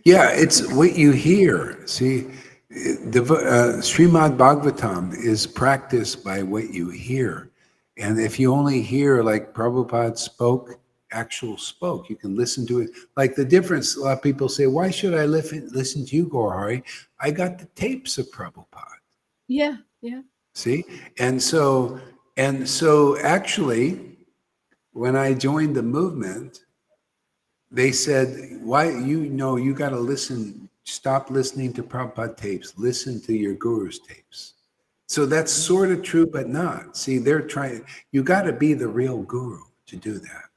Yeah, it's what you hear. See, Srimad Bhagavatam is practiced by what you hear. And if you only hear like Prabhupada spoke, you can listen to it. Like the difference, a lot of people say, why should I listen to you, Gaurahari? I got the tapes of Prabhupada. Yeah. See? And so actually, when I joined the movement, they said, why, you got to stop listening to Prabhupada tapes, listen to your guru's tapes. So that's sort of true, but not. See, you got to be the real guru to do that.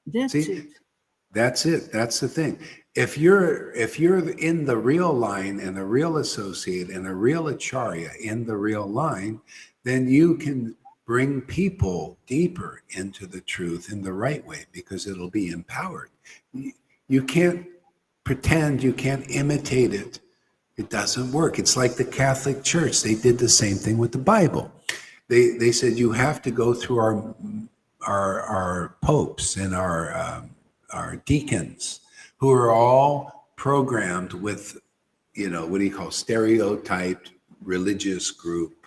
That's it. That's it. That's the thing. If you're in the real line and a real associate and a real acharya in the real line, then you can bring people deeper into the truth in the right way because it'll be empowered. You can't pretend, you can't imitate it. It doesn't work. It's like the Catholic Church. They did the same thing with the Bible. They said you have to go through our popes and our deacons, who are all programmed with, what do you call, stereotyped religious group,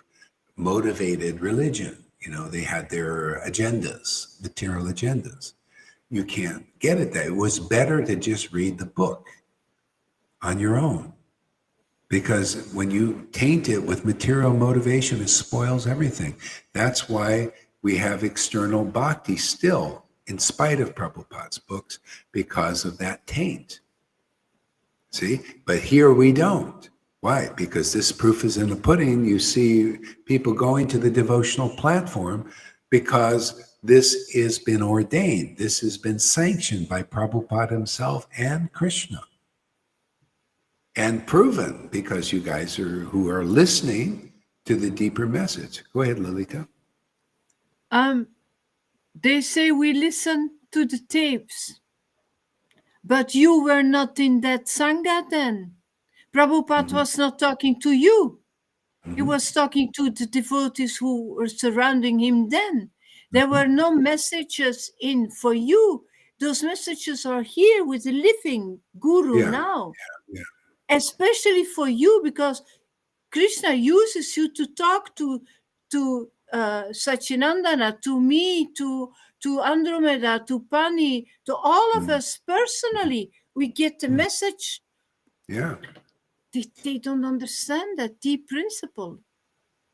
motivated religion. They had their agendas, material agendas. You can't get it that. It was better to just read the book on your own. Because when you taint it with material motivation, it spoils everything. That's why we have external bhakti still, in spite of Prabhupada's books, because of that taint. See? But here we don't. Why? Because this proof is in the pudding. You see people going to the devotional platform because this has been ordained. This has been sanctioned by Prabhupada himself and Krishna. And proven, because you guys who are listening to the deeper message. Go ahead, Lilita. They say we listen to the tapes, but you were not in that Sangha then. Prabhupada was not talking to you. He was talking to the devotees who were surrounding him then. There were no messages in for you. Those messages are here with the living Guru now. Yeah. Especially for you, because Krishna uses you to talk to Satchinandana, to me, to Andromeda, to Pani, to all of us personally. We get the message. Yeah. They don't understand that deep principle.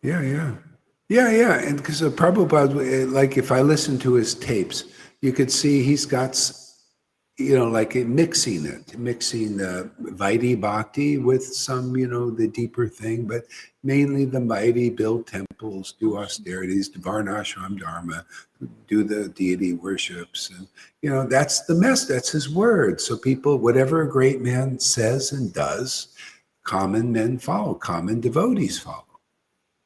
Yeah. And because Prabhupada, like if I listen to his tapes, you could see he's got, like mixing the Vaidhi Bhakti with some, the deeper thing, but mainly the mighty build temples, do austerities, Varnashram Dharma, do the deity worships. And, that's the that's his word. So people, whatever a great man says and does, common men follow, common devotees follow.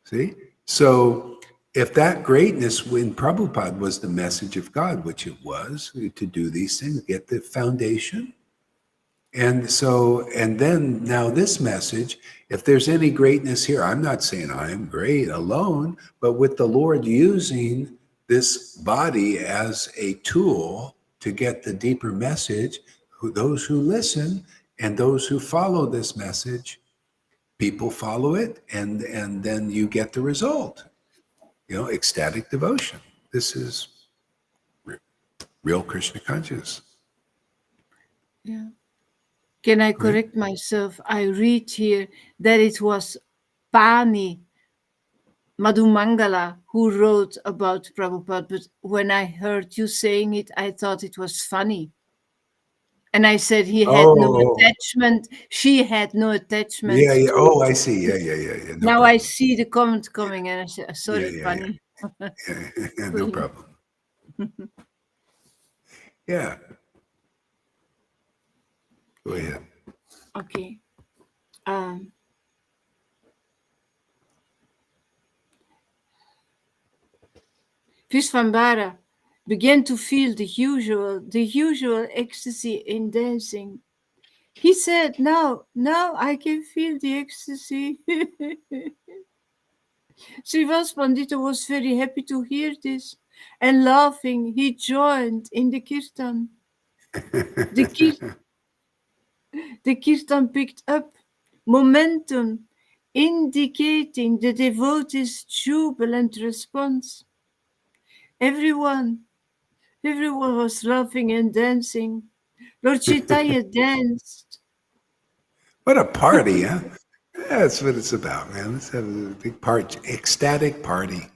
See? So if that greatness in Prabhupada was the message of God, which it was, to do these things, get the foundation. And then now this message, if there's any greatness here, I'm not saying I am great alone, but with the Lord using this body as a tool to get the deeper message, those who listen and those who follow this message, people follow it, and then you get the result. Ecstatic devotion. This is real Krishna consciousness. Yeah. Can I correct myself? I read here that it was Pani Madhumangala who wrote about Prabhupada, but when I heard you saying it, I thought it was funny. And I said he had no attachment. She had no attachment. Yeah. Oh, I see. Yeah. No now problem. I see the comment coming, and I said, sorry, Pani. Yeah, no problem. Yeah. Go ahead. Okay. Vishvambara began to feel the usual ecstasy in dancing. He said, now I can feel the ecstasy. Srivas Pandita was very happy to hear this, and laughing, he joined in the kirtan. The kirtan picked up momentum, indicating the devotees' jubilant response. Everyone was laughing and dancing. Lord Caitanya danced. What a party, huh? That's what it's about, man. Let's have a big party, ecstatic party.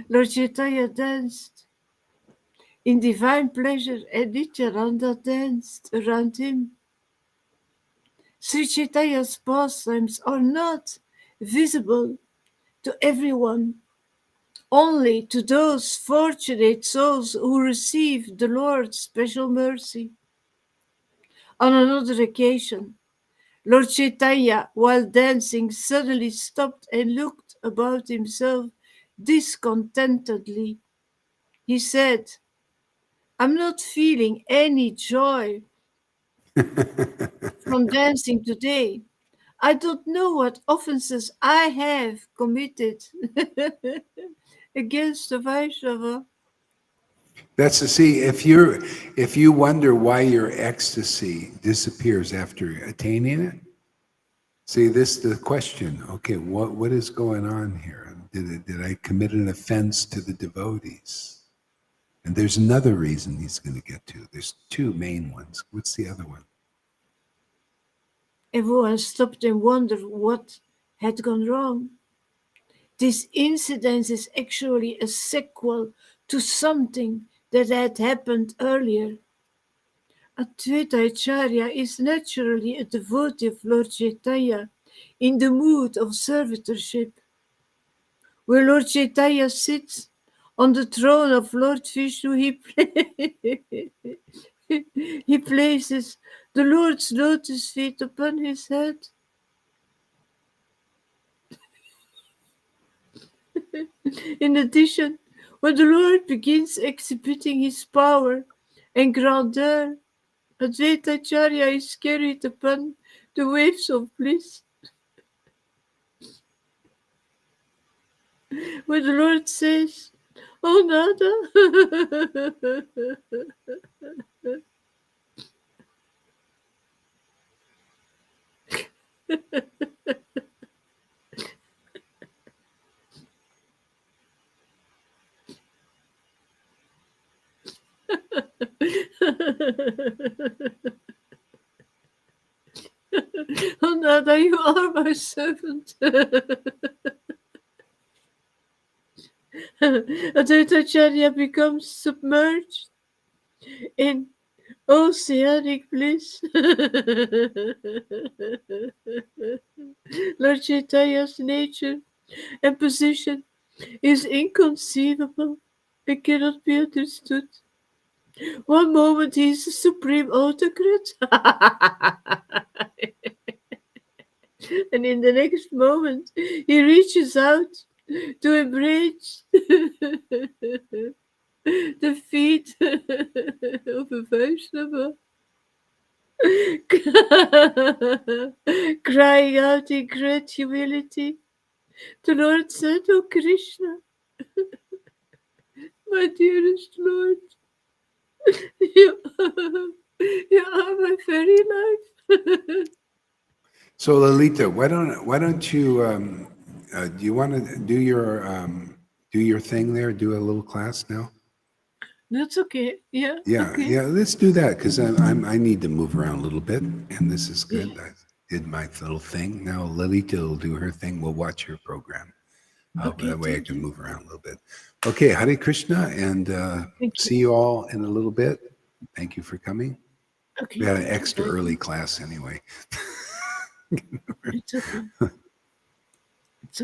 Lord Caitanya danced in divine pleasure, and Nityananda danced around him. Sri Chaitanya's pastimes are not visible to everyone, only to those fortunate souls who receive the Lord's special mercy. On another occasion, Lord Caitanya, while dancing, suddenly stopped and looked about himself discontentedly. He said, I'm not feeling any joy from dancing today. I don't know what offenses I have committed against the Vaishnava. That's to see if you wonder why your ecstasy disappears after attaining it. See, this the question. Okay, what is going on here? Did I commit an offense to the devotees? And there's another reason he's going to get to. There's two main ones. What's the other one? Everyone stopped and wondered what had gone wrong. This incident is actually a sequel to something that had happened earlier. Advaita Acharya is naturally a devotee of Lord Caitanya in the mood of servitorship. Where Lord Caitanya sits on the throne of Lord Vishnu, he places the Lord's lotus feet upon his head. In addition, when the Lord begins exhibiting his power and grandeur, Advaita Acharya is carried upon the waves of bliss. When the Lord says, "Oh, nada," "Oh, nada, you are my servant." Advaita Acharya becomes submerged in oceanic bliss. Lord Chaitanya's nature and position is inconceivable and cannot be understood. One moment he is the supreme autocrat, and in the next moment he reaches out to embrace the feet of a Vaishnava, crying out in great humility to Lord Sadhu Krishna, "My dearest Lord, you are my very life." So Lalita, why don't you do you want to do your thing there? Do a little class now. That's okay. Yeah. Yeah, Okay. yeah. Let's do that because I need to move around a little bit, and this is good. Yeah. I did my little thing. Now Lalita will do her thing. We'll watch her program. Okay. That way I Thank can you. move around a little bit. Okay, Hare Krishna, and Thank see you. you all in a little bit. Thank you for coming. Okay. We had an Thank you. extra Bye. early class anyway. It's okay.